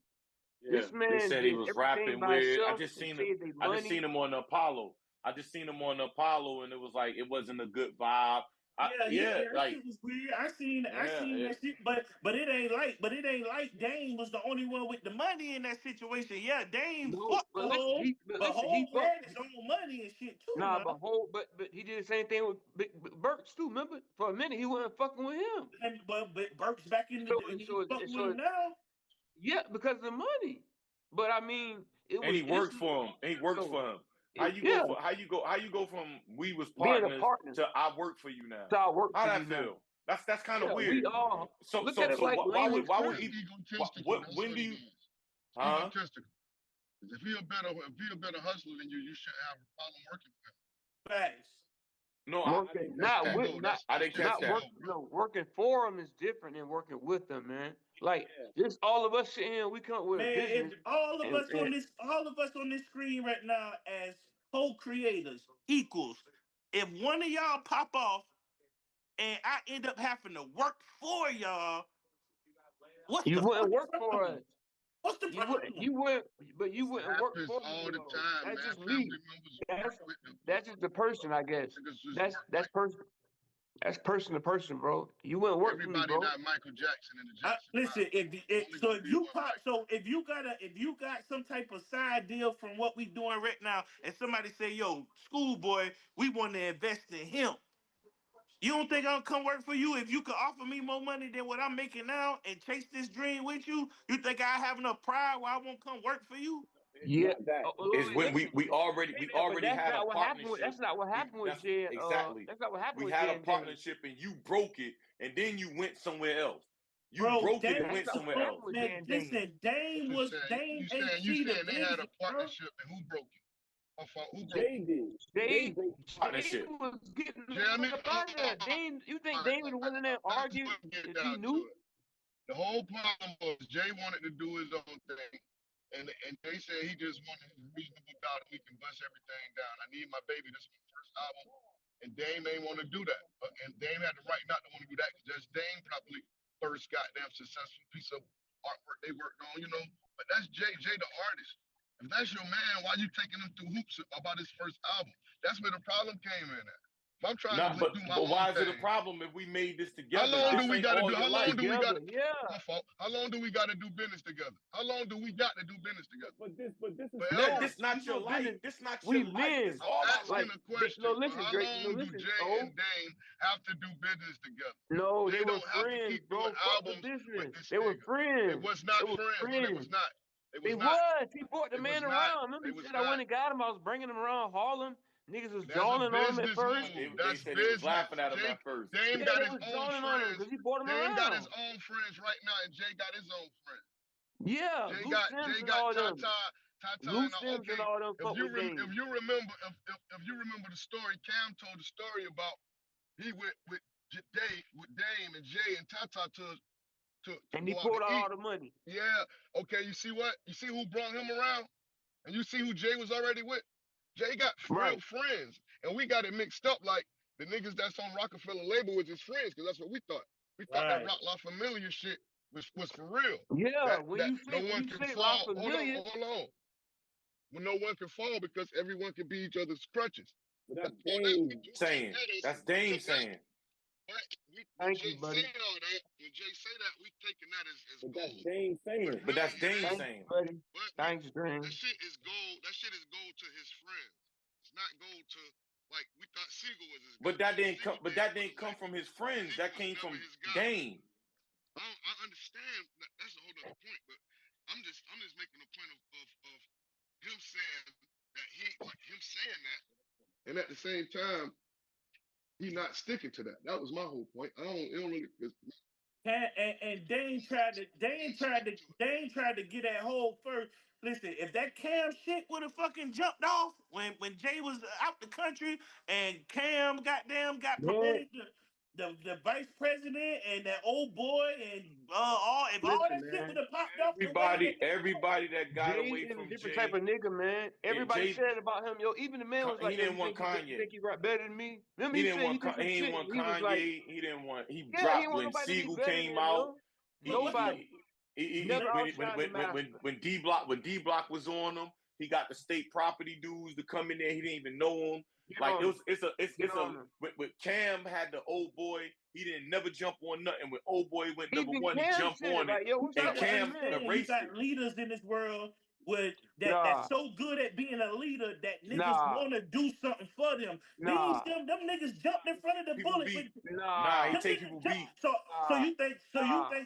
Yeah, this man they said he was rapping weird. I just seen him on the Apollo. And it was like it wasn't a good vibe. That shit was weird. I seen that shit, but it ain't like Dame was the only one with the money in that situation. Yeah, Dame fucked the Hov, but Hov had his own money and shit too. Nah, but Hov, but he did the same thing with Burks too. Remember, for a minute he wasn't fucking with him. But Burks back in the day, he fucking with him now. Yeah, because of the money. But I mean, he worked for him. How you go from we was partners to I work for you now? How that feel? That's kind of weird. So why would he? When do you? Huh? If he a better hustler than you, you shouldn't have a problem working for him. Facts. No, I didn't catch that. No, working for him is different than working with them, man. Like just all of us sitting here, we come up with a business. All of us on this screen right now as co-creators equals. If one of y'all pop off and I end up having to work for y'all, you wouldn't work for us. What's the problem? You wouldn't work for us all the time. That's man. just me. That's just the person, I guess. That's person. That's person to person, bro. You wouldn't work for me, bro. Everybody not Michael Jackson in the Jackson. Listen, if you got some type of side deal from what we doing right now, and somebody say, "Yo, schoolboy, we want to invest in him," you don't think I'll come work for you if you could offer me more money than what I'm making now and chase this dream with you? You think I have enough pride where I won't come work for you? Yeah, it's when we already had a partnership. That's not what happened with Jay. Exactly. That's not what happened we with had Jay a partnership and you broke it, and then you went somewhere else. You Bro, broke it and went somewhere else. Man, listen, Dame You saying they had a partnership and who broke it? They partnership. was getting Dame. You think Dame would win in there argue if he knew? The whole problem was Jay wanted to do his own thing. And they said he just wanted a reasonable dollar. We can bust everything down. I need my baby. This is my first album. And Dame ain't want to do that. And Dame had the right not to want to do that because that's Dame probably first goddamn successful piece of artwork they worked on, you know. But that's Jay the artist. If that's your man, why you taking him through hoops about his first album? That's where the problem came in at. If I'm trying to Not, do my but own why is it a thing, problem if we made this how together? long This do we ain't got to all do? your How long life. do we got? Together, yeah. My fault. How long do we got to do business together? How long do we got to do business together? But this is Forever. this not your No life. business. This not We your life. This men. all our Asking life. a question. No, listen, How Drake. No, long do listen. Jay Oh, and Dame have to do business together? no, They they were don't have to friends, keep doing bro. Fuck the albums with business. this They were nigga. friends. They was not They were friends. No, they was friends. not. They They was not. was. He brought the They man was not. around. Remember, They he was said I went not. and got him. I was bringing him around Harlem. Niggas was That's a jawing on him at business first. move. They That's said they was business. laughing at him at first. Dame Yeah, got they his was own jawing on him friends. because he brought him Dame got his around. own friends right now, and Jay got his own friends. Yeah, Jay Lou Sims and all them. Tata, Lou and Sims okay. and all them fuck with Dame. If you remember the story, Cam told the story about he went with Dame and Jay and Tata to And he go out pulled to out eat. all the money. Yeah. Okay. You see what? You see who brought him around, and you see who Jay was already with. Jay got real friends, and we got it mixed up like the niggas that's on Rockefeller label was his friends, because that's what we thought. We thought that Rock La Familia shit was for real. Yeah, That no one can La fall. Familia, Hold on. When no one can fall because everyone can be each other's crutches. But that's Dame saying. That's Dame saying. But Thank you, buddy. say all that, when Jay say that, we taking that as But gold. that's Dame saying. But that's Dame saying. Buddy. But Thanks, Dame. that shit is gold. That shit is gold to his friends. It's not gold to, like, we thought Siegel was his. But that didn't come from his friends. That came from Dame. I understand. That's a whole other point. But I'm just making a point of him saying that, and at the same time, he not sticking to that. That was my whole point. It don't really. And Dane tried to get that whole first. Listen, if that Cam shit would have fucking jumped off when Jay was out the country and Cam got promoted to the vice president and that old boy and all that shit would have popped off the way Everybody that got Jay away is from a different Jay, type of nigga, man. Everybody said about him, yo. Even the man was like, he didn't want Kanye. You think he rap better than me? Remember He didn't want Kanye. He didn't want. He Yeah, dropped he when nobody Siegel better came than out. Nobody. When D Block was on him, he got the state property dudes to come in there. He didn't even know him. With Cam had the old boy. He didn't never jump on nothing. When old boy went number one, he jumped on it. And Cam erased got it. leaders in this world that's so good at being a leader that niggas want to do something for them. Them niggas jumped in front of the bullet. He take people beat. So you think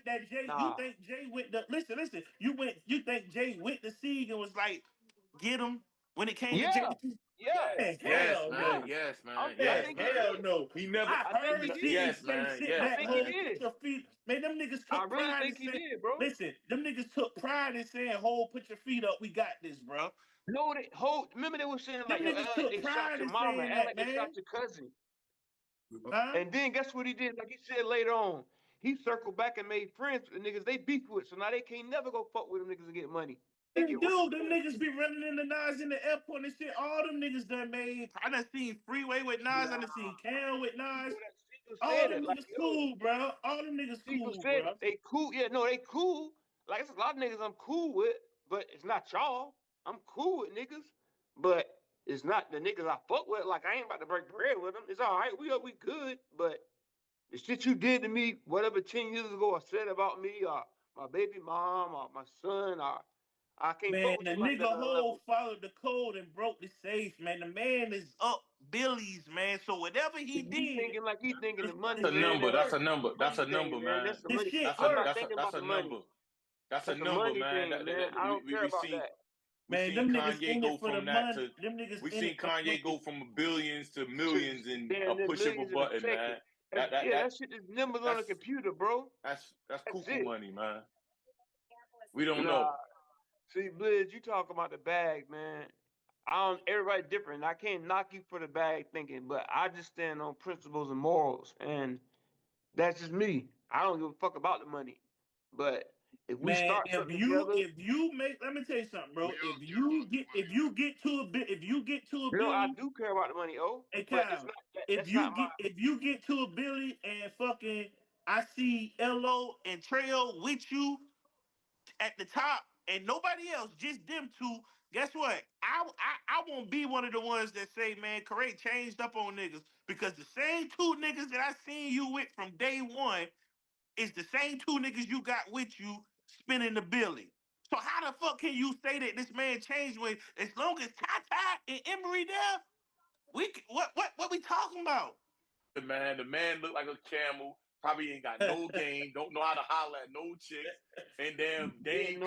that Jay? You think Jay went the listen? You think Jay went the Sieg and was like, get him when it came to Jay? Yes, man. Hell no. He never. I heard yes, man. That whole put your feet. Man, them niggas took I really pride think in he did, bro. Listen, them niggas took pride in saying, "Hold, put your feet up. We got this, bro." No, remember they were saying like, niggas took they pride shot your in mama, saying like that, they shot your cousin. Huh? And then guess what he did? Like he said later on, he circled back and made friends with the niggas they beef with. So now they can't never go fuck with them niggas and get money. Dude, them niggas be running in the Nas in the airport and shit. All them niggas done made. I done seen Freeway with Nas. I done seen Cam with Nas. All them niggas cool, bro. All them niggas cool, bro. They cool. Yeah, no, they cool. Like, it's a lot of niggas I'm cool with, but it's not y'all. I'm cool with niggas, but it's not the niggas I fuck with. Like, I ain't about to break bread with them. It's all right. We good, but the shit you did to me, whatever 10 years ago or said about me, or my baby mom, or my son, or I can't. Man, the nigga Hov followed the code and broke the safe. Man, the man is up Billy's, man. So whatever he did, he thinking the money. That's a number. That's a number. That's a number, man. That's a number. That's a number, man. I don't care about that. Man, them niggas in it for the money. We seen Kanye go from billions to millions in a push of a button, man. That shit is numbers on a computer, bro. That's cuckoo money, man. We don't know. See, Blizz, you talk about the bag, man. Everybody different. I can't knock you for the bag thinking, but I just stand on principles and morals, and that's just me. I don't give a fuck about the money. But if we start if you make, let me tell you something, bro. If you get to a billion, I do care about the money, Hey, Kyle, if you get to a billion and fucking I see LO and Trail with you at the top and nobody else, just them two. Guess what? I won't be one of the ones that say, man, Corey changed up on niggas, because the same two niggas that I seen you with from day one is the same two niggas you got with you spinning the billy. So how the fuck can you say that this man changed when, as long as Tata and Emery there, what we talking about? The man looked like a camel. Probably ain't got no game. Don't know how to holler at no chicks. And damn, Dame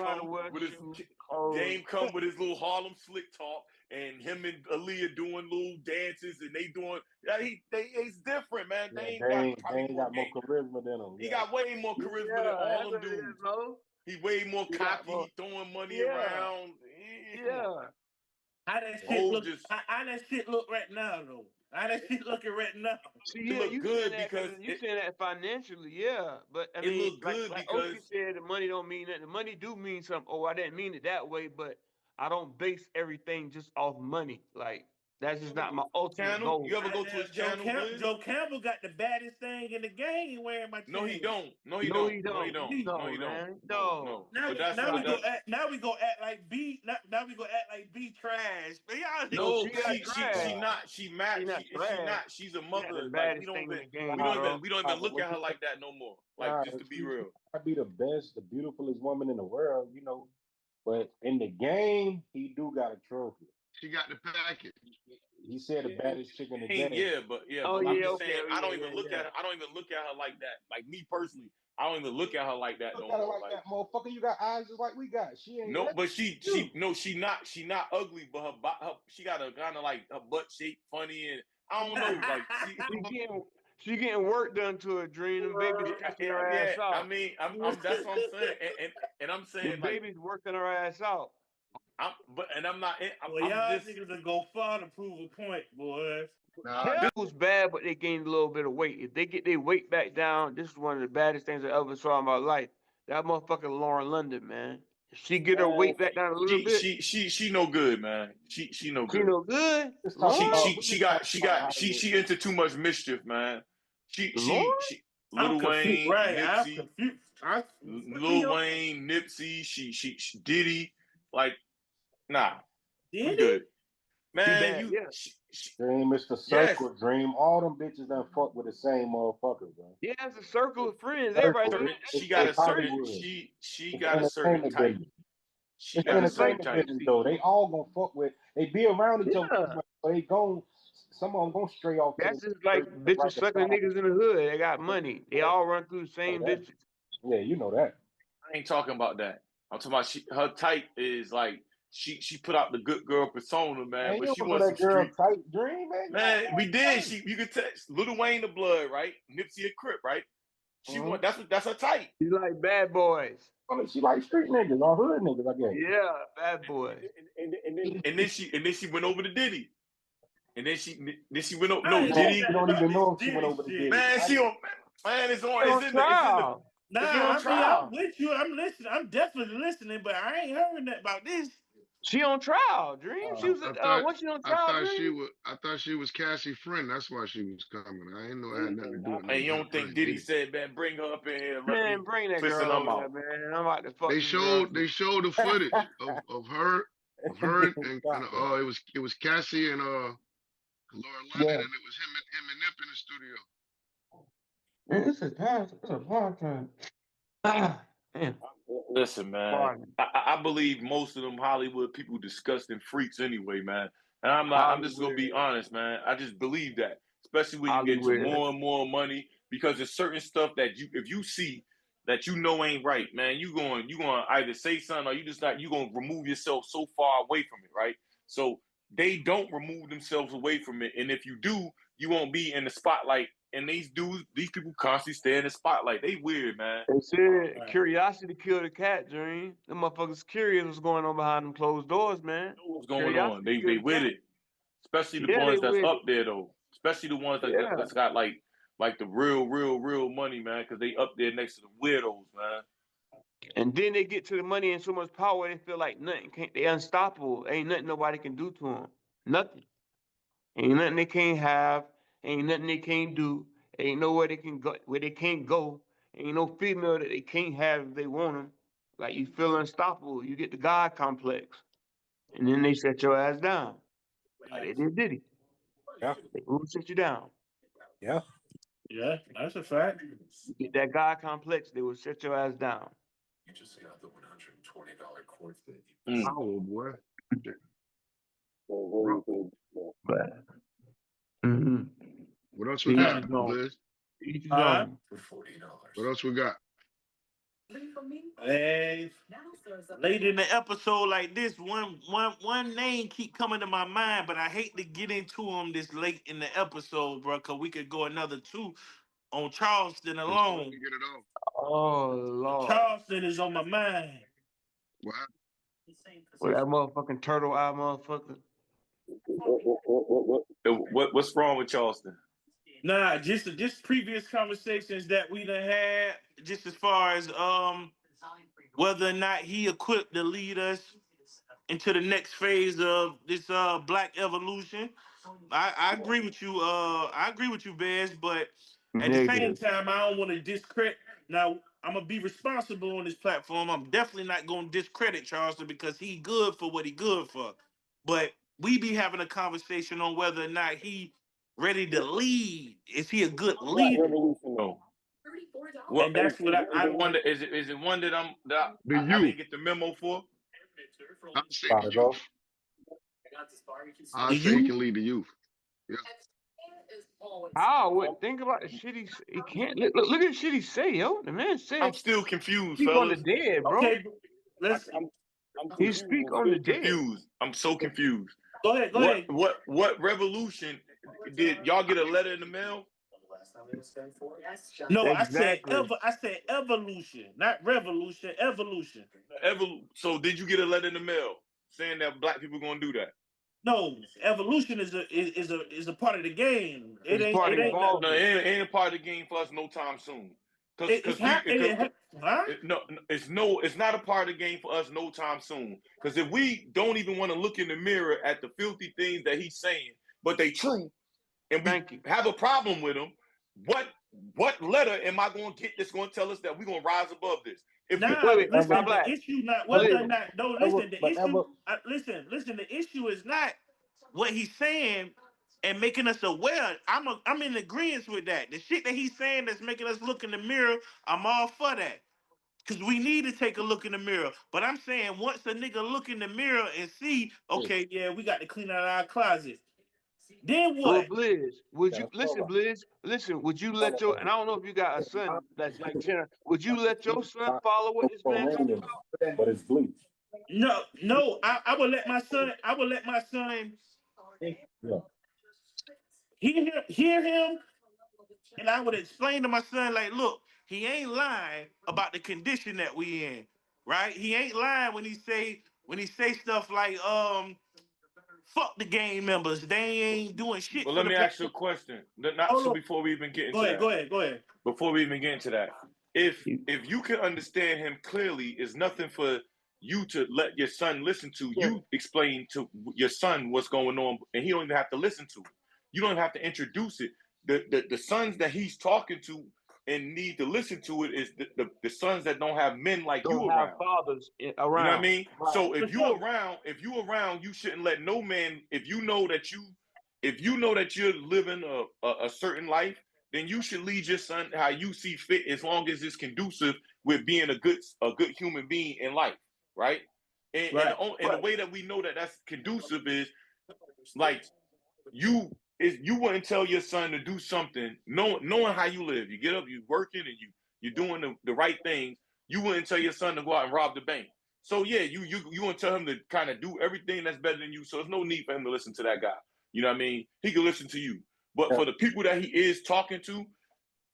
come with his little Harlem slick talk, and him and Aaliyah doing little dances, and they doing. It's different, man. Dame got more charisma than him. He got way more charisma than all them dudes. He way more cocky. He throwing money around. How that shit look? How that shit look right now, though? How that shit looking right now? See, yeah, you good because you saying that financially, yeah. But I mean, look good like because Oki said, the money don't mean nothing. The money do mean something. Oh, I didn't mean it that way, but I don't base everything just off money. Like that's just not my ultimate goal. You ever go to his channel? Joe Campbell got the baddest thing in the game wearing my channel. No, he don't. No, Man. No. Now we go act like B. Now we go act like B trash. No, she not. She's a mother. Like we don't even look at her like that no more. Like just to be real. I'd be the best, the beautifulest woman in the world, you know. But in the game, he do got a trophy. She got the package. He said the baddest chick in the game. I'm just saying, I don't even look at her. I don't even look at her like that. Like me personally, I don't even look at her like that no more. Like that, motherfucker. You got eyes just like we got. She ain't. No, but she not ugly, but her she got a kind of like her butt shape funny, and I don't know, like she getting work done to her, Dream. And baby's working her ass out. I mean, that's what I'm saying, and I'm saying the baby's working her ass out. I'm not. Y'all niggas will go far to prove a point, boys. This was bad, but they gained a little bit of weight. If they get their weight back down, this is one of the baddest things I ever saw in my life. That motherfucker Lauren London, man. If she get her weight back down a little bit, she no good, man. She no good. She no good. She into too much mischief, man. Lil Wayne, Nipsey, Lil Wayne, Nipsey, she Diddy, like, nah, we good, man. Dream, Mr. Circle, Dream. All them bitches done fuck with the same motherfucker, bro. Yeah, it's a circle of friends. Everybody, she got a certain type. She got a certain type. Though they all gonna fuck with. They be around each other, but they gon'. Some of them gonna stray off. That's just like bitches sucking niggas in the hood. They got money. They all run through the same bitches. Yeah, you know that. I ain't talking about that. I'm talking about her type is like she put out the good girl persona, man. But she wants that girl type Dream, man. We did. You could text Lil Wayne the Blood, right? Nipsey a Crip, right? She want that's her type. She like bad boys. She like street niggas or hood niggas, I guess. Yeah, bad boys. And then she went over to Diddy. And then she went over. No, Diddy. You don't even know if she went over to Diddy. Man, it's in trial. I'm with you. I'm listening. I'm definitely listening, but I ain't heard that about this. She on trial, Dream. She was what's she on trial? I thought she was Cassie's friend. That's why she was coming. I didn't know it had nothing to do with. And you don't think Diddy said, man, bring her up in here? Man, bring that girl out, man. I'm about to fuck. They showed the footage of her and it was Cassie and Laura London, and it was him and Nip in the studio. Man, this is past. It's a podcast. Man. Listen, man. I believe most of them Hollywood people disgusting freaks anyway, man. And I'm just gonna be honest, man. I just believe that, especially when you get to more and more money, because there's certain stuff that if you see that you know ain't right, man, you going either say something or you gonna remove yourself so far away from it, right? So they don't remove themselves away from it, and if you do, you won't be in the spotlight. And these people constantly stay in the spotlight. They weird, man. They said curiosity killed the cat, Dream. Them motherfuckers curious what's going on behind them closed doors, man. What's going on? They with it. Especially the ones that's up there, though. Especially the ones that's got like the real money, man, because they up there next to the weirdos, man. And then they get to the money and so much power, they feel like they unstoppable. Ain't nothing nobody can do to them. Nothing. Ain't nothing they can't have. Ain't nothing they can't do. Ain't nowhere they can go where they can't go. Ain't no female that they can't have if they want them. Like you feel unstoppable. You get the God complex. And then they set your ass down. Like they did Diddy. Yeah. They will sit you down. Yeah. Yeah, that's a fact. You get that God complex, they will set your ass down. You just got the $120 court fee. Power, boy. But mm-hmm. What else we got, Blizz? Each his Huh? own. For $40. What else we got? Hey, late in the episode like this, one name keep coming to my mind, but I hate to get into him this late in the episode, bro, because we could go another 2 on Charleston Let's alone. get it off. Oh Lord. Charleston is on my mind. What happened? With that motherfucking turtle eye motherfucker. What's wrong with Charleston? Nah, just previous conversations that we done had, just as far as whether or not he equipped to lead us into the next phase of this black evolution. I agree with you. I agree with you, Bez, but at the same time, I don't want to discredit. Now, I'm gonna be responsible on this platform. I'm definitely not gonna discredit Charleston because he good for what he good for. But we be having a conversation on whether or not he ready to lead. Is he a good leader? No. Well, And that's what I wonder. Is it one that I The I didn't get the memo for? I say the youth. I say he can lead the youth. Yeah. I would think about the shit he can't look at the shit he say, yo. The man said I'm still confused, speak on the fellas. dead, bro. Okay, let's He speak on the dead. Confused. I'm so confused. go ahead. What revolution did y'all get a letter in the mail? No, Exactly. I said evolution, not revolution. Evolution. So did you get a letter in the mail saying that black people gonna do that? No, evolution is a part of the game. It It's part of the ain't ball. No, it ain't a part of the game for us no time soon. huh? It's not a part of the game for us no time soon. Because if we don't even want to look in the mirror at the filthy things that he's saying, but they true, and we have a problem with them, what letter am I going to get that's going to tell us that we're going to rise above this? The issue not whether or not. No, listen. The issue. Listen. The issue is not what he's saying and making us aware. I'm in agreement with that. The shit that he's saying that's making us look in the mirror, I'm all for that. Because we need to take a look in the mirror. But I'm saying once a nigga look in the mirror and see, okay, yeah, we got to clean out our closet. Then what? Well, Blizz, would you listen, Blizz? Listen, would you let your and I don't know if you got a son that's like 10, would you let your son follow what this man talking about? But it's bleach. No, I would let my son, hear him, and I would explain to my son, like, look, he ain't lying about the condition that we in, right? He ain't lying when he say stuff like, fuck the gang members. They ain't doing shit. Well, let me ask you a question. Before we even get into that. Go ahead. Before we even get into that, if you can understand him clearly, it's nothing for you to let your son listen to. You explain to your son what's going on, and he don't even have to listen to it. You don't even have to introduce it. The sons that he's talking to and need to listen to it is the sons that don't have men like you around. Fathers around. You know what I mean? Right. So if you around, you shouldn't let no man. If you know that you're living a certain life, then you should lead your son how you see fit, as long as it's conducive with being a good human being in life, right? And the way that we know that that's conducive is like you wouldn't tell your son to do something, knowing how you live. You get up, you working, and you're doing the right things. You wouldn't tell your son to go out and rob the bank. So yeah, you wouldn't tell him to kind of do everything that's better than you. So there's no need for him to listen to that guy. You know what I mean? He can listen to you. But for the people that he is talking to,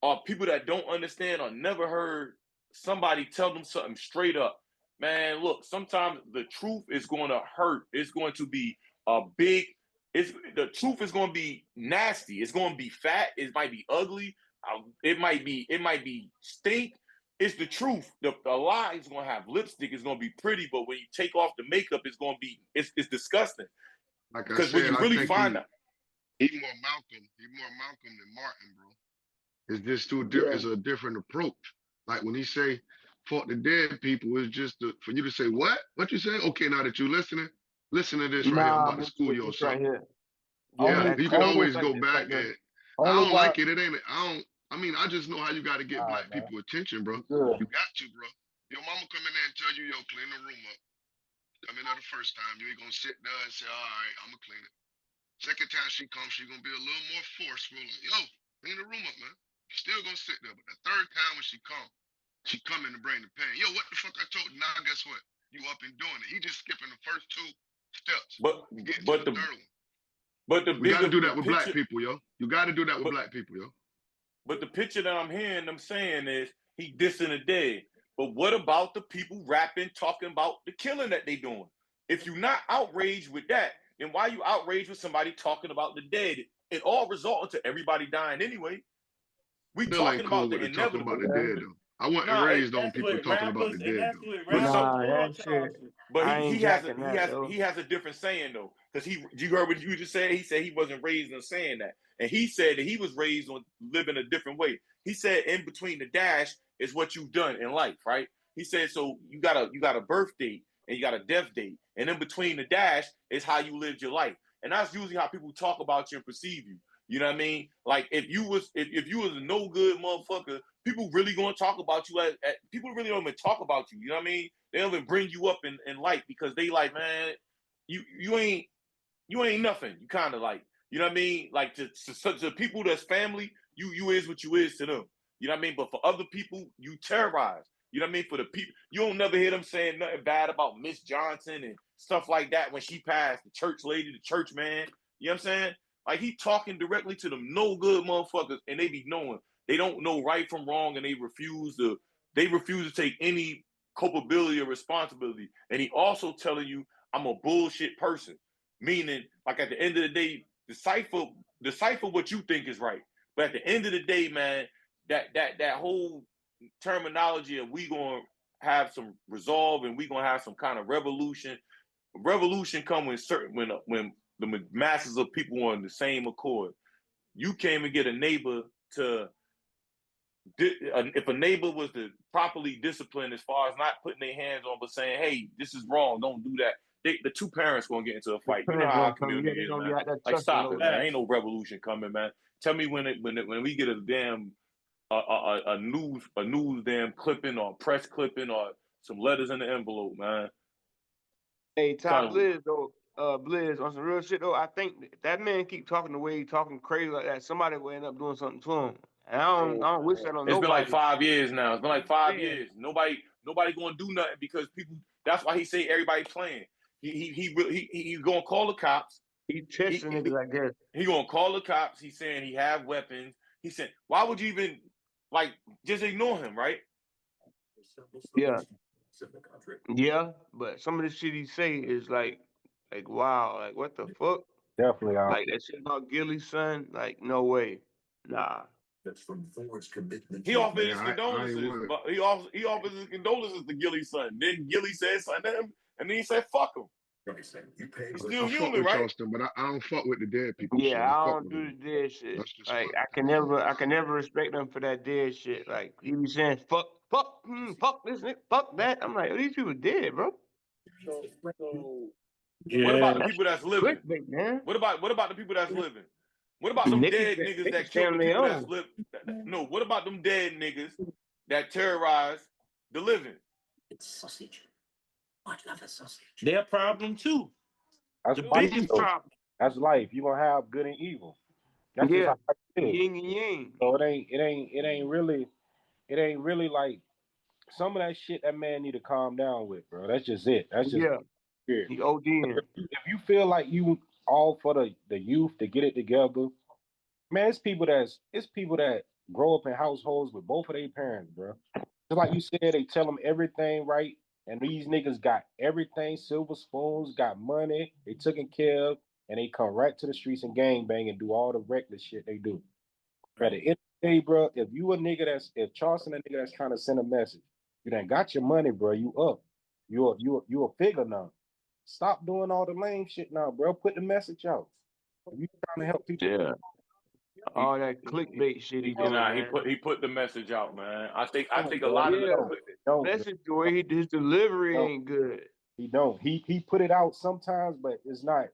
are people that don't understand or never heard somebody tell them something straight up. Man, look, sometimes the truth is going to hurt. It's going to be the truth is going to be nasty. It's going to be fat. It might be ugly. It might be stink. It's the truth. The lie is going to have lipstick. It's going to be pretty, but when you take off the makeup, it's going to be it's disgusting. Because when you really find out, he's more Malcolm than Martin, bro. It's just it's a different approach. Like when he say "fuck the dead people," it's just for you to say what you say. Okay, now that you listening, listen to this right here. I'm about to school you or something. Yeah, you can always like go this back right there. and I don't like it. It ain't. I mean, I just know how you got to get black people attention, bro. You got to, bro. Your mama come in there and tell you, yo, clean the room up. I mean, the first time you ain't gonna sit there and say, all right, I'm gonna clean it. Second time she comes, she gonna be a little more forceful. Like, yo, clean the room up, man. You still gonna sit there. But the third time when she come in to bring the pain. Yo, what the fuck I told you? Now guess what? You up and doing it. He just skipping the first two steps. But the third one. But the We got to do that with picture, black people, yo. You got to do that with black people, yo. But the picture that I'm hearing them saying is he dissing the dead. But what about the people rapping, talking about the killing that they doing? If you're not outraged with that, then why you outraged with somebody talking about the dead? It all resulted to everybody dying anyway. We Still talking ain't cool about the with talking inevitable. about the dead, though. I wasn't raised on people talking about the dead, though. That shit. But he has a different saying though, because you heard what you just said. He said he wasn't raised on saying that, and he said that he was raised on living a different way. He said in between the dash is what you've done in life, right? He said so you got a birth date and you got a death date, and in between the dash is how you lived your life, and that's usually how people talk about you and perceive you. You know what I mean? Like if you was a no good motherfucker, people really gonna talk about you people really don't even talk about you. You know what I mean? They don't even bring you up in light because they like, man, you ain't nothing. You kind of like, you know what I mean? Like to people that's family, you is what you is to them. You know what I mean? But for other people, you terrorize. You know what I mean? For the people, you don't never hear them saying nothing bad about Miss Johnson and stuff like that when she passed, the church lady, the church man. You know what I'm saying? Like he talking directly to them no good motherfuckers, and they be knowing they don't know right from wrong, and they refuse to take any culpability or responsibility. And he also telling you, I'm a bullshit person. Meaning, like at the end of the day, decipher what you think is right. But at the end of the day, man, that whole terminology of we gonna have some resolve and we gonna have some kind of revolution. Revolution come when the masses of people are on the same accord. You can't even get a neighbor to if a neighbor was to properly discipline as far as not putting their hands on, but saying, "Hey, this is wrong. Don't do that." The two parents gonna get into a fight. You know how our community is, man. Like, stop it, man. Ain't no revolution coming, man. Tell me when we get a damn a news damn clipping or press clipping or some letters in the envelope, man. Hey, Top Blizz though, Blizz on some real shit though. I think that man keep talking the way he talking crazy like that. Somebody will end up doing something to him. And I don't wish that on nobody. It's been like 5 years now. It's been like 5 years. Nobody gonna do nothing because people. That's why he say everybody playing. He gonna call the cops. He testing niggas like that. He gonna call the cops. He's saying he have weapons. He said, why would you even like just ignore him, right? Yeah. Yeah, but some of the shit he say is like wow, like what the fuck? Definitely. Like that shit about Gilly's son, like no way, nah. That's from Ford's commitment. He offered his condolences, but he offers his condolences to Gilly's son. Then Gilly said something to him, and then he said, "Fuck him." He's still human, right? Charleston, but I don't fuck with the dead people. Yeah, I don't do the dead shit. Like I can never respect them for that dead shit. Like he be saying fuck this nigga, fuck that. I'm like, oh, these people dead, bro. Yeah. What about the people that's living? What about the people that's living? What about them dead niggas that kill the people that's living? No, what about them dead niggas that terrorize the living? It's sausage. I love a sausage. Their problem too. That's the biggest problem. That's life. You're gonna have good and evil. That's just how it is. Yin and yang. So it ain't really like some of that shit that man need to calm down with, bro. That's just it. That's just He ODing. If you feel like you all for the youth to get it together, man, it's people that grow up in households with both of their parents, bro. Just like you said, they tell them everything right, and these niggas got everything, silver spoons, got money, they taken care of, and they come right to the streets and gangbang and do all the reckless shit they do. But at the end of the day, bro, if Charleston a nigga that's trying to send a message, you done got your money, bro. You up. You a figure now. Stop doing all the lame shit now, bro. Put the message out. If you trying to help people. Yeah. All that clickbait shit he doing. Nah, he put the message out, man. I think a lot of the message the way his delivery ain't good. He don't. He put it out sometimes, but it's not.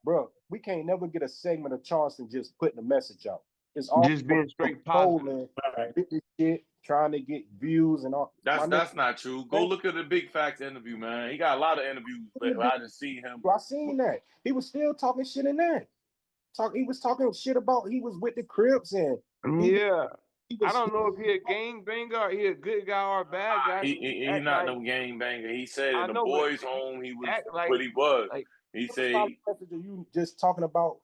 bro, we can't never get a segment of Charleston just putting a message out. It's all just being straight positive. This shit, trying to get views and all. That's not true. Go look at the Big Facts interview, man. He got a lot of interviews, but I didn't see him. I seen that. He was still talking shit in that. He was talking shit about he was with the Crips and I don't know if he a gangbanger or he a good guy or a bad guy. He not no gangbanger. He said in the boys' home he was what he was. He said you just talking about